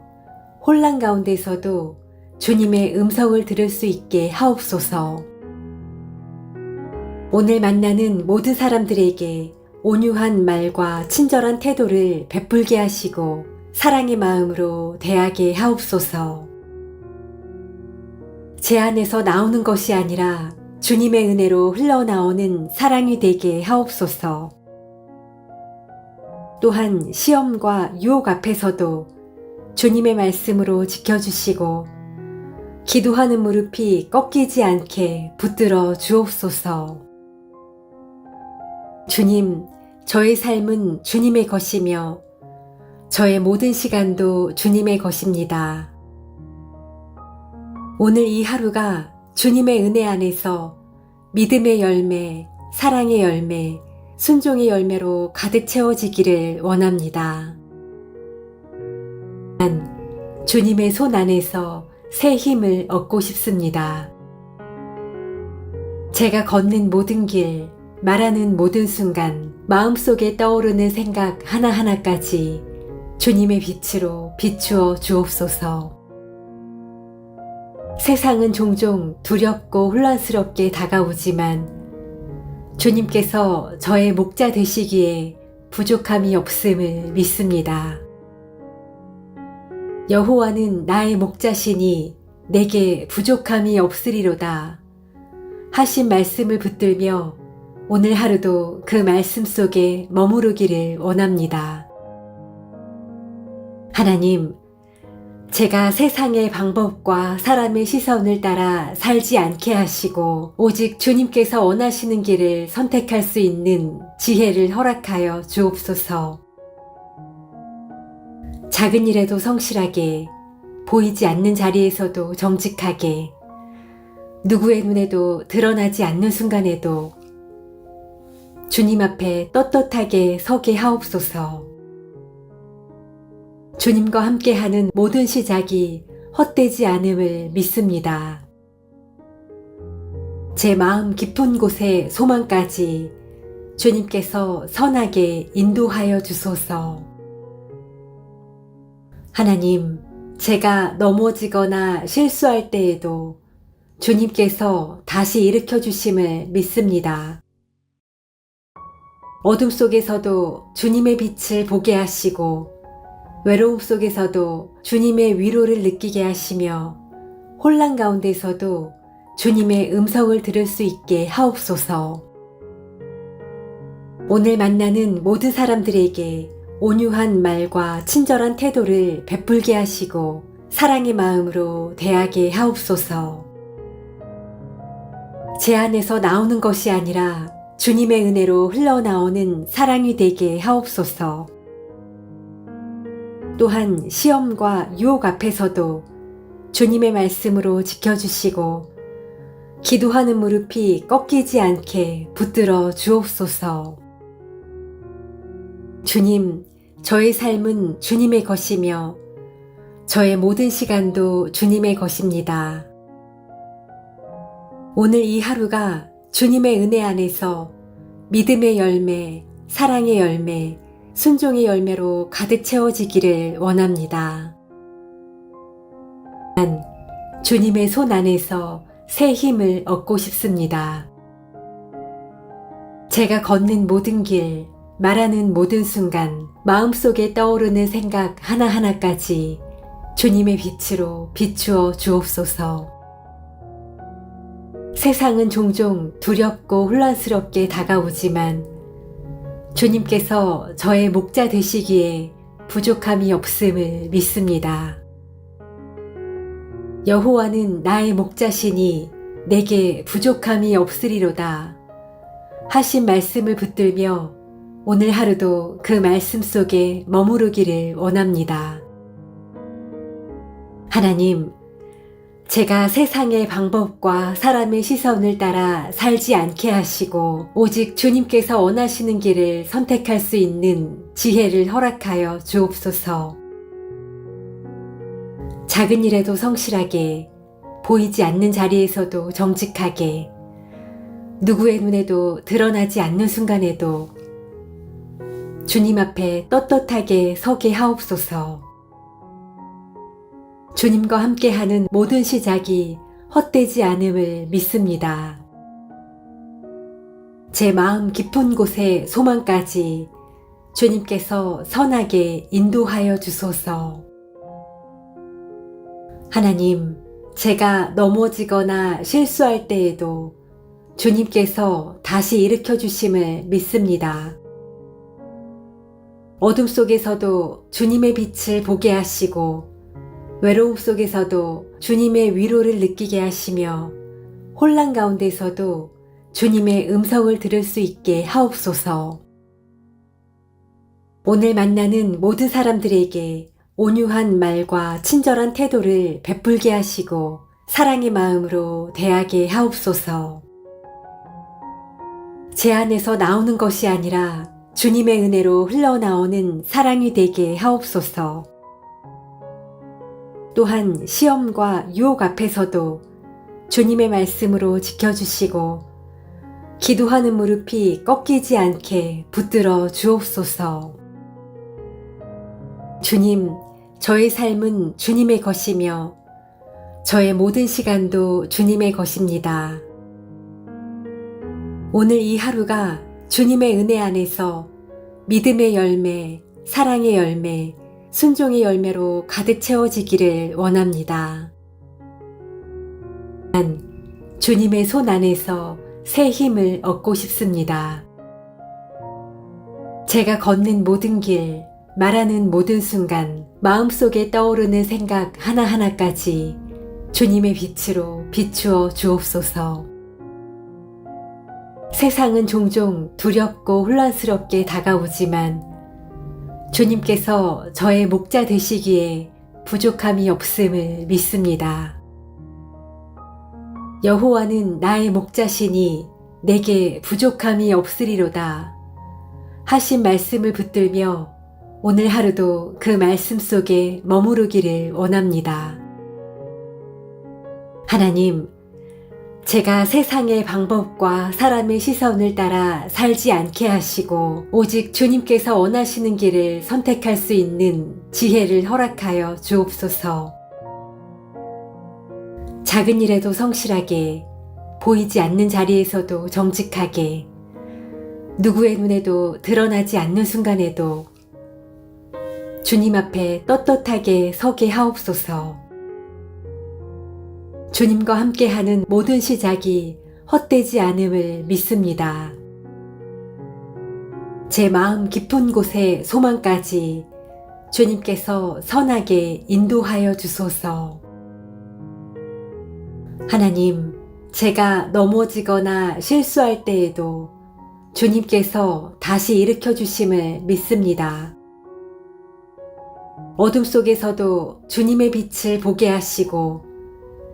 혼란 가운데서도 주님의 음성을 들을 수 있게 하옵소서. 오늘 만나는 모든 사람들에게 온유한 말과 친절한 태도를 베풀게 하시고 사랑의 마음으로 대하게 하옵소서. 제 안에서 나오는 것이 아니라 주님의 은혜로 흘러나오는 사랑이 되게 하옵소서. 또한 시험과 유혹 앞에서도 주님의 말씀으로 지켜주시고 기도하는 무릎이 꺾이지 않게 붙들어 주옵소서. 주님, 저의 삶은 주님의 것이며 저의 모든 시간도 주님의 것입니다. 오늘 이 하루가 주님의 은혜 안에서 믿음의 열매, 사랑의 열매, 순종의 열매로 가득 채워지기를 원합니다. 난 주님의 손 안에서 새 힘을 얻고 싶습니다. 제가 걷는 모든 길, 말하는 모든 순간, 마음속에 떠오르는 생각 하나하나까지 주님의 빛으로 비추어 주옵소서. 세상은 종종 두렵고 혼란스럽게 다가오지만 주님께서 저의 목자 되시기에 부족함이 없음을 믿습니다. 여호와는 나의 목자시니 내게 부족함이 없으리로다 하신 말씀을 붙들며 오늘 하루도 그 말씀 속에 머무르기를 원합니다. 하나님, 제가 세상의 방법과 사람의 시선을 따라 살지 않게 하시고 오직 주님께서 원하시는 길을 선택할 수 있는 지혜를 허락하여 주옵소서. 작은 일에도 성실하게, 보이지 않는 자리에서도 정직하게, 누구의 눈에도 드러나지 않는 순간에도 주님 앞에 떳떳하게 서게 하옵소서. 주님과 함께하는 모든 시작이 헛되지 않음을 믿습니다. 제 마음 깊은 곳의 소망까지 주님께서 선하게 인도하여 주소서. 하나님, 제가 넘어지거나 실수할 때에도 주님께서 다시 일으켜 주심을 믿습니다. 어둠 속에서도 주님의 빛을 보게 하시고 외로움 속에서도 주님의 위로를 느끼게 하시며 혼란 가운데서도 주님의 음성을 들을 수 있게 하옵소서. 오늘 만나는 모든 사람들에게 온유한 말과 친절한 태도를 베풀게 하시고 사랑의 마음으로 대하게 하옵소서. 제 안에서 나오는 것이 아니라 주님의 은혜로 흘러나오는 사랑이 되게 하옵소서. 또한 시험과 유혹 앞에서도 주님의 말씀으로 지켜주시고 기도하는 무릎이 꺾이지 않게 붙들어 주옵소서. 주님, 저의 삶은 주님의 것이며 저의 모든 시간도 주님의 것입니다. 오늘 이 하루가 주님의 은혜 안에서 믿음의 열매, 사랑의 열매, 순종의 열매로 가득 채워지기를 원합니다. 난 주님의 손 안에서 새 힘을 얻고 싶습니다. 제가 걷는 모든 길, 말하는 모든 순간, 마음속에 떠오르는 생각 하나하나까지 주님의 빛으로 비추어 주옵소서. 세상은 종종 두렵고 혼란스럽게 다가오지만 주님께서 저의 목자 되시기에 부족함이 없음을 믿습니다. 여호와는 나의 목자시니 내게 부족함이 없으리로다 하신 말씀을 붙들며 오늘 하루도 그 말씀 속에 머무르기를 원합니다. 하나님, 제가 세상의 방법과 사람의 시선을 따라 살지 않게 하시고 오직 주님께서 원하시는 길을 선택할 수 있는 지혜를 허락하여 주옵소서. 작은 일에도 성실하게, 보이지 않는 자리에서도 정직하게, 누구의 눈에도 드러나지 않는 순간에도 주님 앞에 떳떳하게 서게 하옵소서. 주님과 함께하는 모든 시작이 헛되지 않음을 믿습니다. 제 마음 깊은 곳의 소망까지 주님께서 선하게 인도하여 주소서. 하나님, 제가 넘어지거나 실수할 때에도 주님께서 다시 일으켜 주심을 믿습니다. 어둠 속에서도 주님의 빛을 보게 하시고 외로움 속에서도 주님의 위로를 느끼게 하시며 혼란 가운데서도 주님의 음성을 들을 수 있게 하옵소서. 오늘 만나는 모든 사람들에게 온유한 말과 친절한 태도를 베풀게 하시고 사랑의 마음으로 대하게 하옵소서. 제 안에서 나오는 것이 아니라 주님의 은혜로 흘러나오는 사랑이 되게 하옵소서. 또한 시험과 유혹 앞에서도 주님의 말씀으로 지켜주시고 기도하는 무릎이 꺾이지 않게 붙들어 주옵소서. 주님, 저의 삶은 주님의 것이며 저의 모든 시간도 주님의 것입니다. 오늘 이 하루가 주님의 은혜 안에서 믿음의 열매, 사랑의 열매, 순종의 열매로 가득 채워지기를 원합니다. 난 주님의 손 안에서 새 힘을 얻고 싶습니다. 제가 걷는 모든 길, 말하는 모든 순간, 마음속에 떠오르는 생각 하나하나까지 주님의 빛으로 비추어 주옵소서. 세상은 종종 두렵고 혼란스럽게 다가오지만 주님께서 저의 목자 되시기에 부족함이 없음을 믿습니다. 여호와는 나의 목자시니 내게 부족함이 없으리로다 하신 말씀을 붙들며 오늘 하루도 그 말씀 속에 머무르기를 원합니다. 하나님, 제가 세상의 방법과 사람의 시선을 따라 살지 않게 하시고 오직 주님께서 원하시는 길을 선택할 수 있는 지혜를 허락하여 주옵소서. 작은 일에도 성실하게, 보이지 않는 자리에서도 정직하게, 누구의 눈에도 드러나지 않는 순간에도 주님 앞에 떳떳하게 서게 하옵소서. 주님과 함께하는 모든 시작이 헛되지 않음을 믿습니다. 제 마음 깊은 곳의 소망까지 주님께서 선하게 인도하여 주소서. 하나님, 제가 넘어지거나 실수할 때에도 주님께서 다시 일으켜 주심을 믿습니다. 어둠 속에서도 주님의 빛을 보게 하시고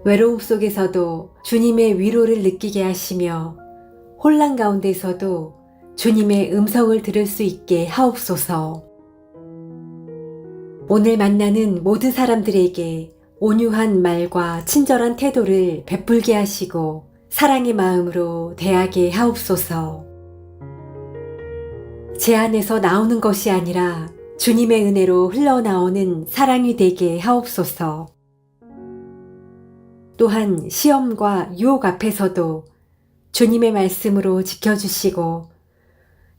외로움 속에서도 주님의 위로를 느끼게 하시며 혼란 가운데서도 주님의 음성을 들을 수 있게 하옵소서. 오늘 만나는 모든 사람들에게 온유한 말과 친절한 태도를 베풀게 하시고 사랑의 마음으로 대하게 하옵소서. 제 안에서 나오는 것이 아니라 주님의 은혜로 흘러나오는 사랑이 되게 하옵소서. 또한 시험과 유혹 앞에서도 주님의 말씀으로 지켜주시고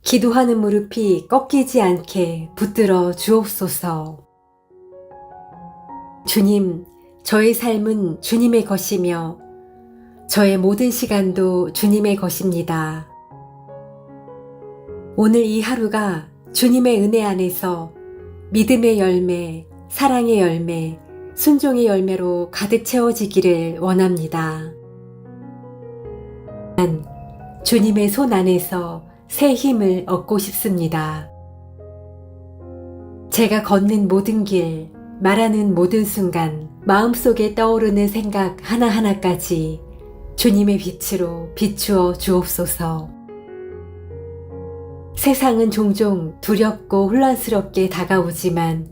기도하는 무릎이 꺾이지 않게 붙들어 주옵소서. 주님, 저의 삶은 주님의 것이며 저의 모든 시간도 주님의 것입니다. 오늘 이 하루가 주님의 은혜 안에서 믿음의 열매, 사랑의 열매, 순종의 열매로 가득 채워지기를 원합니다. 난 주님의 손 안에서 새 힘을 얻고 싶습니다. 제가 걷는 모든 길, 말하는 모든 순간, 마음속에 떠오르는 생각 하나하나까지 주님의 빛으로 비추어 주옵소서. 세상은 종종 두렵고 혼란스럽게 다가오지만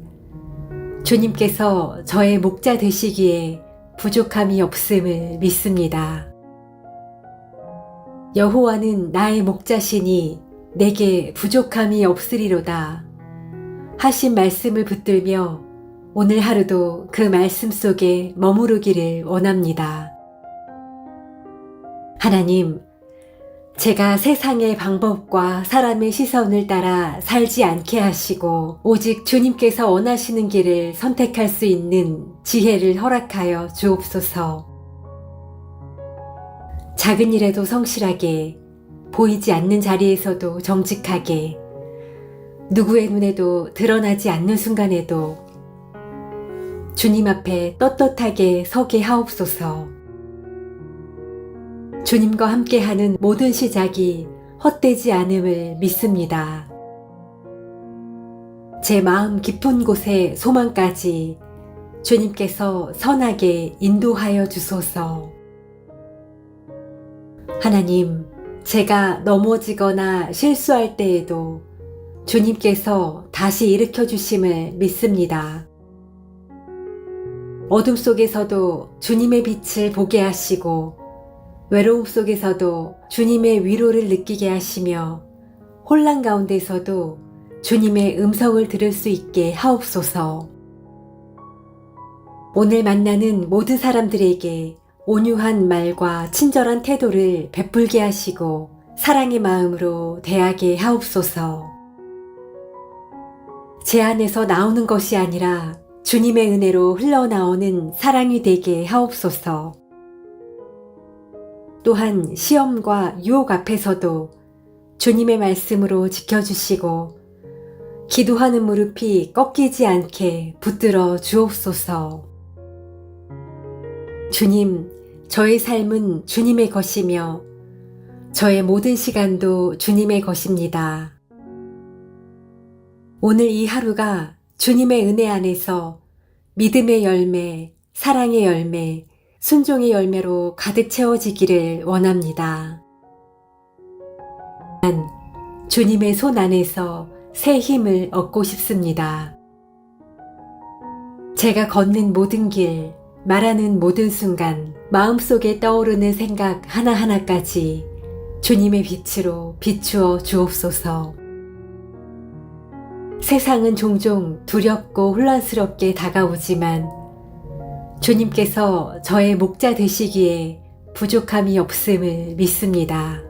주님께서 저의 목자 되시기에 부족함이 없음을 믿습니다. 여호와는 나의 목자시니 내게 부족함이 없으리로다 하신 말씀을 붙들며 오늘 하루도 그 말씀 속에 머무르기를 원합니다. 하나님, 제가 세상의 방법과 사람의 시선을 따라 살지 않게 하시고 오직 주님께서 원하시는 길을 선택할 수 있는 지혜를 허락하여 주옵소서. 작은 일에도 성실하게, 보이지 않는 자리에서도 정직하게, 누구의 눈에도 드러나지 않는 순간에도 주님 앞에 떳떳하게 서게 하옵소서. 주님과 함께하는 모든 시작이 헛되지 않음을 믿습니다. 제 마음 깊은 곳의 소망까지 주님께서 선하게 인도하여 주소서. 하나님, 제가 넘어지거나 실수할 때에도 주님께서 다시 일으켜 주심을 믿습니다. 어둠 속에서도 주님의 빛을 보게 하시고 외로움 속에서도 주님의 위로를 느끼게 하시며 혼란 가운데서도 주님의 음성을 들을 수 있게 하옵소서. 오늘 만나는 모든 사람들에게 온유한 말과 친절한 태도를 베풀게 하시고 사랑의 마음으로 대하게 하옵소서. 제 안에서 나오는 것이 아니라 주님의 은혜로 흘러나오는 사랑이 되게 하옵소서. 또한 시험과 유혹 앞에서도 주님의 말씀으로 지켜주시고 기도하는 무릎이 꺾이지 않게 붙들어 주옵소서. 주님, 저의 삶은 주님의 것이며 저의 모든 시간도 주님의 것입니다. 오늘 이 하루가 주님의 은혜 안에서 믿음의 열매, 사랑의 열매, 순종의 열매로 가득 채워지기를 원합니다. 난 주님의 손 안에서 새 힘을 얻고 싶습니다. 제가 걷는 모든 길, 말하는 모든 순간, 마음속에 떠오르는 생각 하나하나까지 주님의 빛으로 비추어 주옵소서. 세상은 종종 두렵고 혼란스럽게 다가오지만 주님께서 저의 목자 되시기에 부족함이 없음을 믿습니다.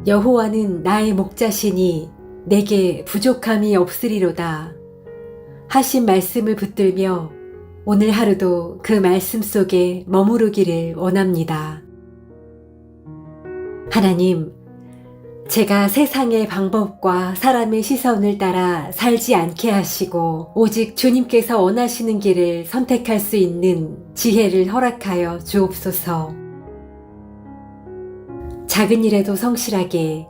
여호와는 나의 목자시니 내게 부족함이 없으리로다 하신 말씀을 붙들며 오늘 하루도 그 말씀 속에 머무르기를 원합니다. 하나님, 제가 세상의 방법과 사람의 시선을 따라 살지 않게 하시고 오직 주님께서 원하시는 길을 선택할 수 있는 지혜를 허락하여 주옵소서. 작은 일에도 성실하게,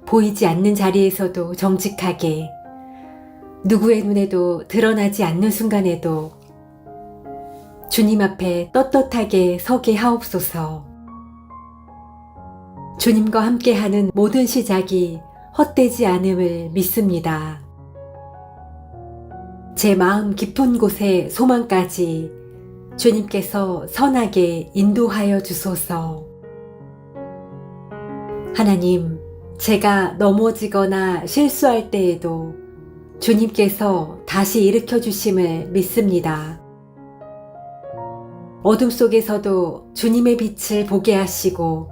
보이지 않는 자리에서도 정직하게, 누구의 눈에도 드러나지 않는 순간에도 주님 앞에 떳떳하게 서게 하옵소서. 주님과 함께하는 모든 시작이 헛되지 않음을 믿습니다. 제 마음 깊은 곳의 소망까지 주님께서 선하게 인도하여 주소서. 하나님, 제가 넘어지거나 실수할 때에도 주님께서 다시 일으켜 주심을 믿습니다. 어둠 속에서도 주님의 빛을 보게 하시고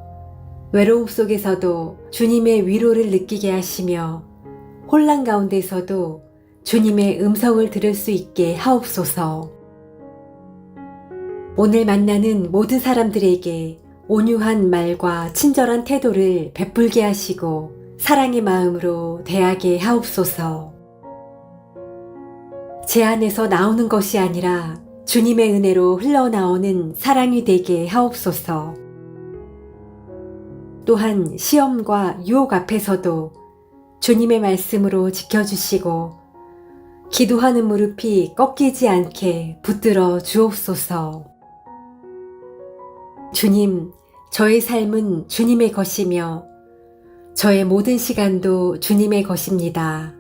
외로움 속에서도 주님의 위로를 느끼게 하시며 혼란 가운데서도 주님의 음성을 들을 수 있게 하옵소서. 오늘 만나는 모든 사람들에게 온유한 말과 친절한 태도를 베풀게 하시고 사랑의 마음으로 대하게 하옵소서. 제 안에서 나오는 것이 아니라 주님의 은혜로 흘러나오는 사랑이 되게 하옵소서. 또한 시험과 유혹 앞에서도 주님의 말씀으로 지켜주시고 기도하는 무릎이 꺾이지 않게 붙들어 주옵소서. 주님, 저의 삶은 주님의 것이며 저의 모든 시간도 주님의 것입니다.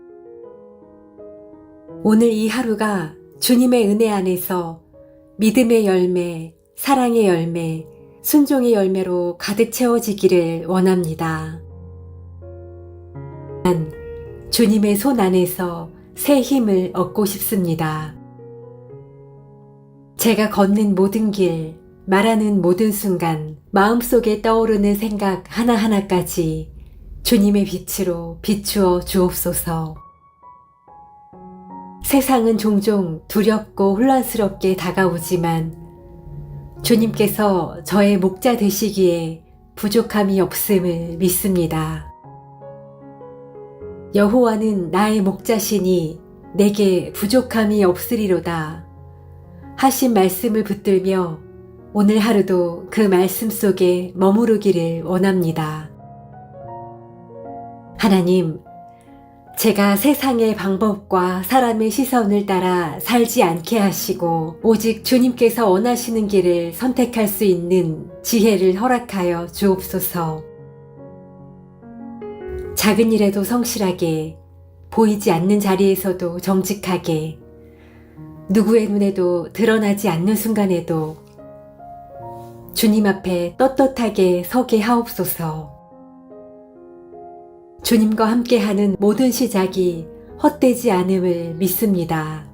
오늘 이 하루가 주님의 은혜 안에서 믿음의 열매, 사랑의 열매, 순종의 열매로 가득 채워지기를 원합니다. 난 주님의 손 안에서 새 힘을 얻고 싶습니다. 제가 걷는 모든 길, 말하는 모든 순간, 마음속에 떠오르는 생각 하나하나까지 주님의 빛으로 비추어 주옵소서. 세상은 종종 두렵고 혼란스럽게 다가오지만 주님께서 저의 목자 되시기에 부족함이 없음을 믿습니다. 여호와는 나의 목자시니 내게 부족함이 없으리로다 하신 말씀을 붙들며 오늘 하루도 그 말씀 속에 머무르기를 원합니다. 하나님, 제가 세상의 방법과 사람의 시선을 따라 살지 않게 하시고 오직 주님께서 원하시는 길을 선택할 수 있는 지혜를 허락하여 주옵소서. 작은 일에도 성실하게, 보이지 않는 자리에서도 정직하게, 누구의 눈에도 드러나지 않는 순간에도 주님 앞에 떳떳하게 서게 하옵소서. 주님과 함께하는 모든 시작이 헛되지 않음을 믿습니다.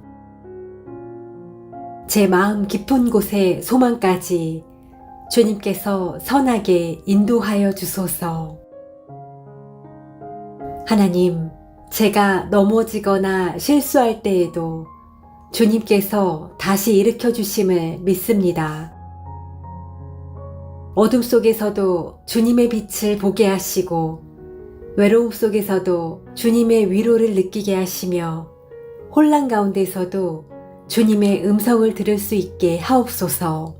제 마음 깊은 곳의 소망까지 주님께서 선하게 인도하여 주소서. 하나님, 제가 넘어지거나 실수할 때에도 주님께서 다시 일으켜 주심을 믿습니다. 어둠 속에서도 주님의 빛을 보게 하시고 외로움 속에서도 주님의 위로를 느끼게 하시며 혼란 가운데서도 주님의 음성을 들을 수 있게 하옵소서.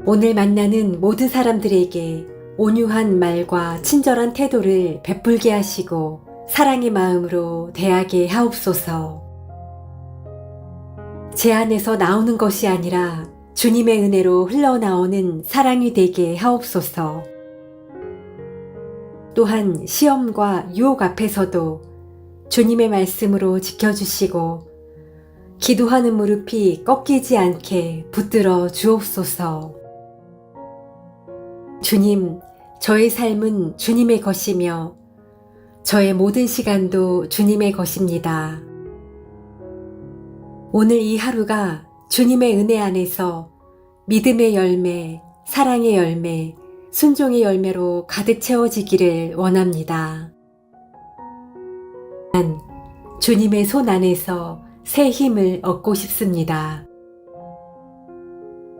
오늘 만나는 모든 사람들에게 온유한 말과 친절한 태도를 베풀게 하시고 사랑의 마음으로 대하게 하옵소서. 제 안에서 나오는 것이 아니라 주님의 은혜로 흘러나오는 사랑이 되게 하옵소서. 또한 시험과 유혹 앞에서도 주님의 말씀으로 지켜주시고 기도하는 무릎이 꺾이지 않게 붙들어 주옵소서. 주님, 저의 삶은 주님의 것이며 저의 모든 시간도 주님의 것입니다. 오늘 이 하루가 주님의 은혜 안에서 믿음의 열매, 사랑의 열매, 순종의 열매로 가득 채워지기를 원합니다. 난 주님의 손 안에서 새 힘을 얻고 싶습니다.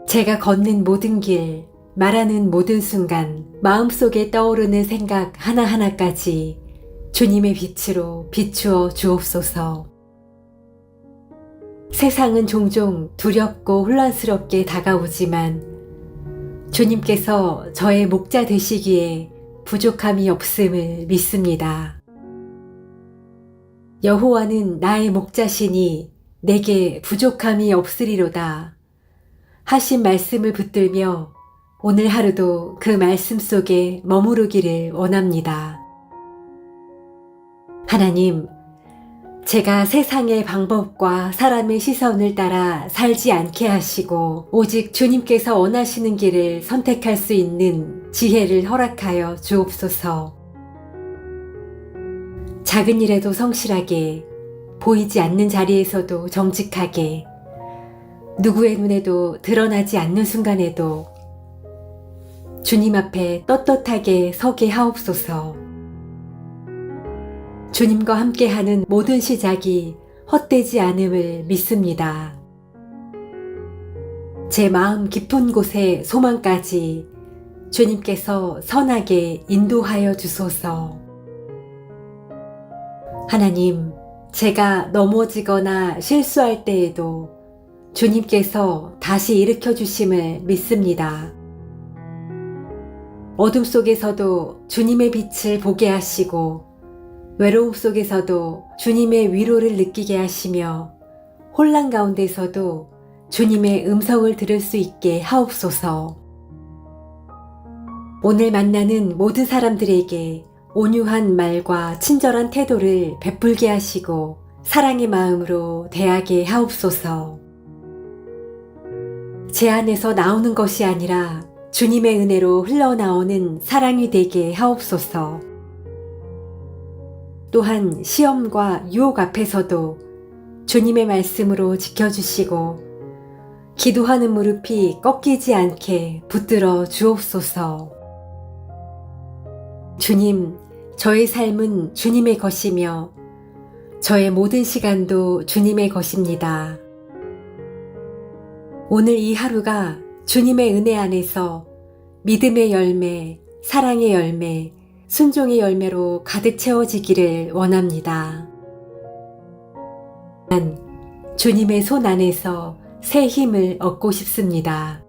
제가 걷는 모든 길, 말하는 모든 순간, 마음속에 떠오르는 생각 하나하나까지 주님의 빛으로 비추어 주옵소서. 세상은 종종 두렵고 혼란스럽게 다가오지만 주님께서 저의 목자 되시기에 부족함이 없음을 믿습니다. 여호와는 나의 목자시니 내게 부족함이 없으리로다 하신 말씀을 붙들며 오늘 하루도 그 말씀 속에 머무르기를 원합니다. 하나님, 제가 세상의 방법과 사람의 시선을 따라 살지 않게 하시고 오직 주님께서 원하시는 길을 선택할 수 있는 지혜를 허락하여 주옵소서. 작은 일에도 성실하게, 보이지 않는 자리에서도 정직하게, 누구의 눈에도 드러나지 않는 순간에도 주님 앞에 떳떳하게 서게 하옵소서. 주님과 함께하는 모든 시작이 헛되지 않음을 믿습니다. 제 마음 깊은 곳의 소망까지 주님께서 선하게 인도하여 주소서. 하나님, 제가 넘어지거나 실수할 때에도 주님께서 다시 일으켜 주심을 믿습니다. 어둠 속에서도 주님의 빛을 보게 하시고 외로움 속에서도 주님의 위로를 느끼게 하시며 혼란 가운데서도 주님의 음성을 들을 수 있게 하옵소서. 오늘 만나는 모든 사람들에게 온유한 말과 친절한 태도를 베풀게 하시고 사랑의 마음으로 대하게 하옵소서. 제 안에서 나오는 것이 아니라 주님의 은혜로 흘러나오는 사랑이 되게 하옵소서. 또한 시험과 유혹 앞에서도 주님의 말씀으로 지켜주시고 기도하는 무릎이 꺾이지 않게 붙들어 주옵소서. 주님, 저의 삶은 주님의 것이며 저의 모든 시간도 주님의 것입니다. 오늘 이 하루가 주님의 은혜 안에서 믿음의 열매, 사랑의 열매, 순종의 열매로 가득 채워지기를 원합니다. 난 주님의 손 안에서 새 힘을 얻고 싶습니다.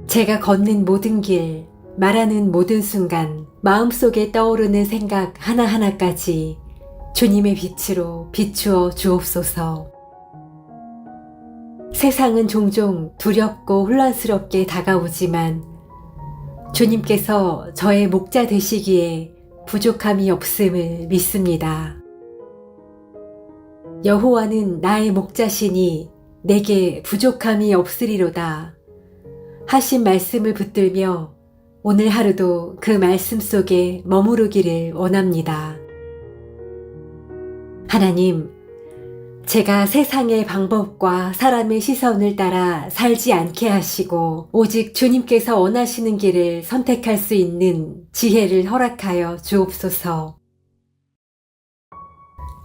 제가 걷는 모든 길, 말하는 모든 순간, 마음속에 떠오르는 생각 하나하나까지 주님의 빛으로 비추어 주옵소서. 세상은 종종 두렵고 혼란스럽게 다가오지만 주님께서 저의 목자 되시기에 부족함이 없음을 믿습니다. 여호와는 나의 목자시니 내게 부족함이 없으리로다 하신 말씀을 붙들며 오늘 하루도 그 말씀 속에 머무르기를 원합니다. 하나님, 제가 세상의 방법과 사람의 시선을 따라 살지 않게 하시고 오직 주님께서 원하시는 길을 선택할 수 있는 지혜를 허락하여 주옵소서.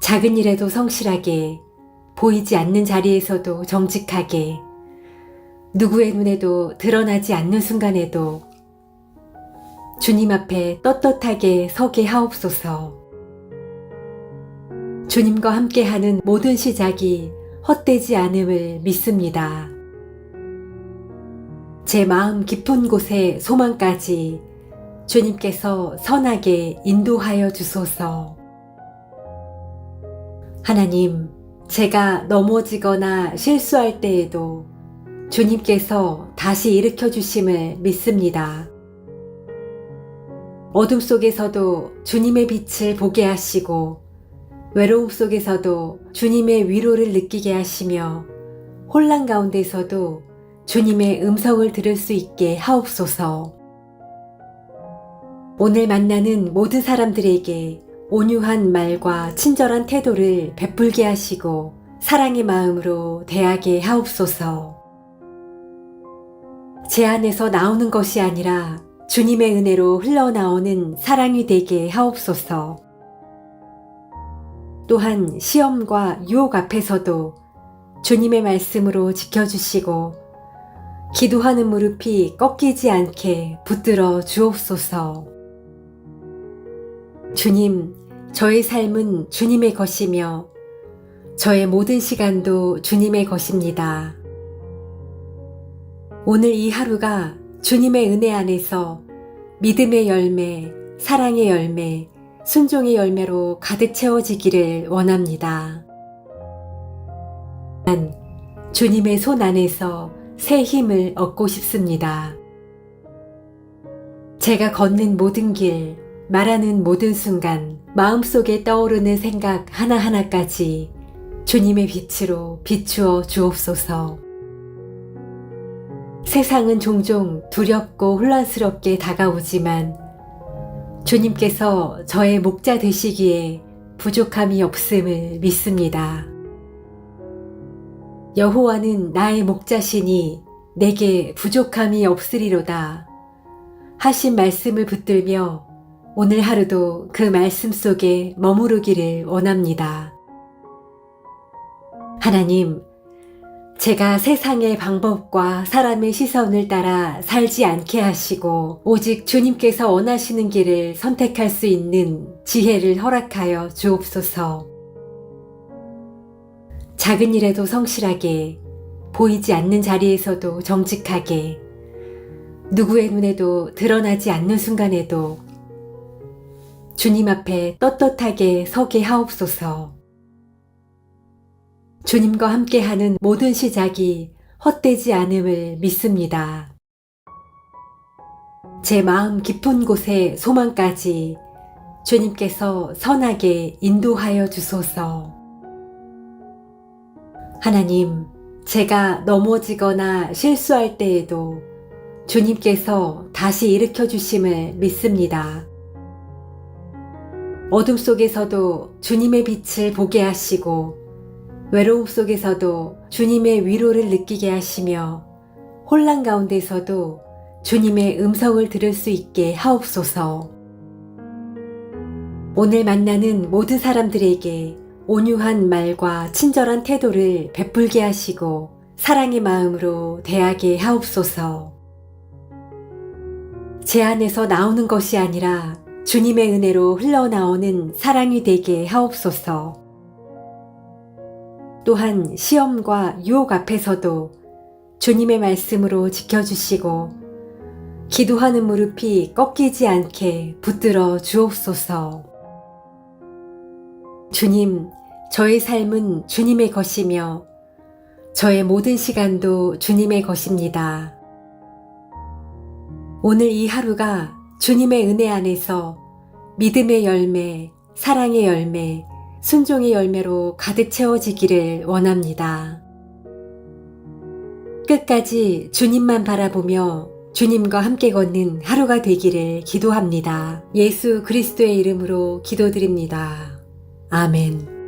작은 일에도 성실하게, 보이지 않는 자리에서도 정직하게, 누구의 눈에도 드러나지 않는 순간에도 주님 앞에 떳떳하게 서게 하옵소서. 주님과 함께하는 모든 시작이 헛되지 않음을 믿습니다. 제 마음 깊은 곳의 소망까지 주님께서 선하게 인도하여 주소서. 하나님, 제가 넘어지거나 실수할 때에도 주님께서 다시 일으켜 주심을 믿습니다. 어둠 속에서도 주님의 빛을 보게 하시고 외로움 속에서도 주님의 위로를 느끼게 하시며 혼란 가운데서도 주님의 음성을 들을 수 있게 하옵소서. 오늘 만나는 모든 사람들에게 온유한 말과 친절한 태도를 베풀게 하시고 사랑의 마음으로 대하게 하옵소서. 제 안에서 나오는 것이 아니라 주님의 은혜로 흘러나오는 사랑이 되게 하옵소서. 또한 시험과 유혹 앞에서도 주님의 말씀으로 지켜주시고 기도하는 무릎이 꺾이지 않게 붙들어 주옵소서. 주님, 저의 삶은 주님의 것이며 저의 모든 시간도 주님의 것입니다. 오늘 이 하루가 주님의 은혜 안에서 믿음의 열매, 사랑의 열매, 순종의 열매로 가득 채워지기를 원합니다. 난 주님의 손 안에서 새 힘을 얻고 싶습니다. 제가 걷는 모든 길, 말하는 모든 순간 마음속에 떠오르는 생각 하나하나까지 주님의 빛으로 비추어 주옵소서. 세상은 종종 두렵고 혼란스럽게 다가오지만 주님께서 저의 목자 되시기에 부족함이 없음을 믿습니다. 여호와는 나의 목자시니 내게 부족함이 없으리로다 하신 말씀을 붙들며 오늘 하루도 그 말씀 속에 머무르기를 원합니다. 하나님, 제가 세상의 방법과 사람의 시선을 따라 살지 않게 하시고 오직 주님께서 원하시는 길을 선택할 수 있는 지혜를 허락하여 주옵소서. 작은 일에도 성실하게, 보이지 않는 자리에서도 정직하게, 누구의 눈에도 드러나지 않는 순간에도 주님 앞에 떳떳하게 서게 하옵소서. 주님과 함께하는 모든 시작이 헛되지 않음을 믿습니다. 제 마음 깊은 곳의 소망까지 주님께서 선하게 인도하여 주소서. 하나님, 제가 넘어지거나 실수할 때에도 주님께서 다시 일으켜 주심을 믿습니다. 어둠 속에서도 주님의 빛을 보게 하시고 외로움 속에서도 주님의 위로를 느끼게 하시며 혼란 가운데서도 주님의 음성을 들을 수 있게 하옵소서. 오늘 만나는 모든 사람들에게 온유한 말과 친절한 태도를 베풀게 하시고 사랑의 마음으로 대하게 하옵소서. 제 안에서 나오는 것이 아니라 주님의 은혜로 흘러나오는 사랑이 되게 하옵소서. 또한 시험과 유혹 앞에서도 주님의 말씀으로 지켜주시고 기도하는 무릎이 꺾이지 않게 붙들어 주옵소서. 주님, 저의 삶은 주님의 것이며 저의 모든 시간도 주님의 것입니다. 오늘 이 하루가 주님의 은혜 안에서 믿음의 열매, 사랑의 열매, 순종의 열매로 가득 채워지기를 원합니다. 끝까지 주님만 바라보며 주님과 함께 걷는 하루가 되기를 기도합니다. 예수 그리스도의 이름으로 기도드립니다. 아멘.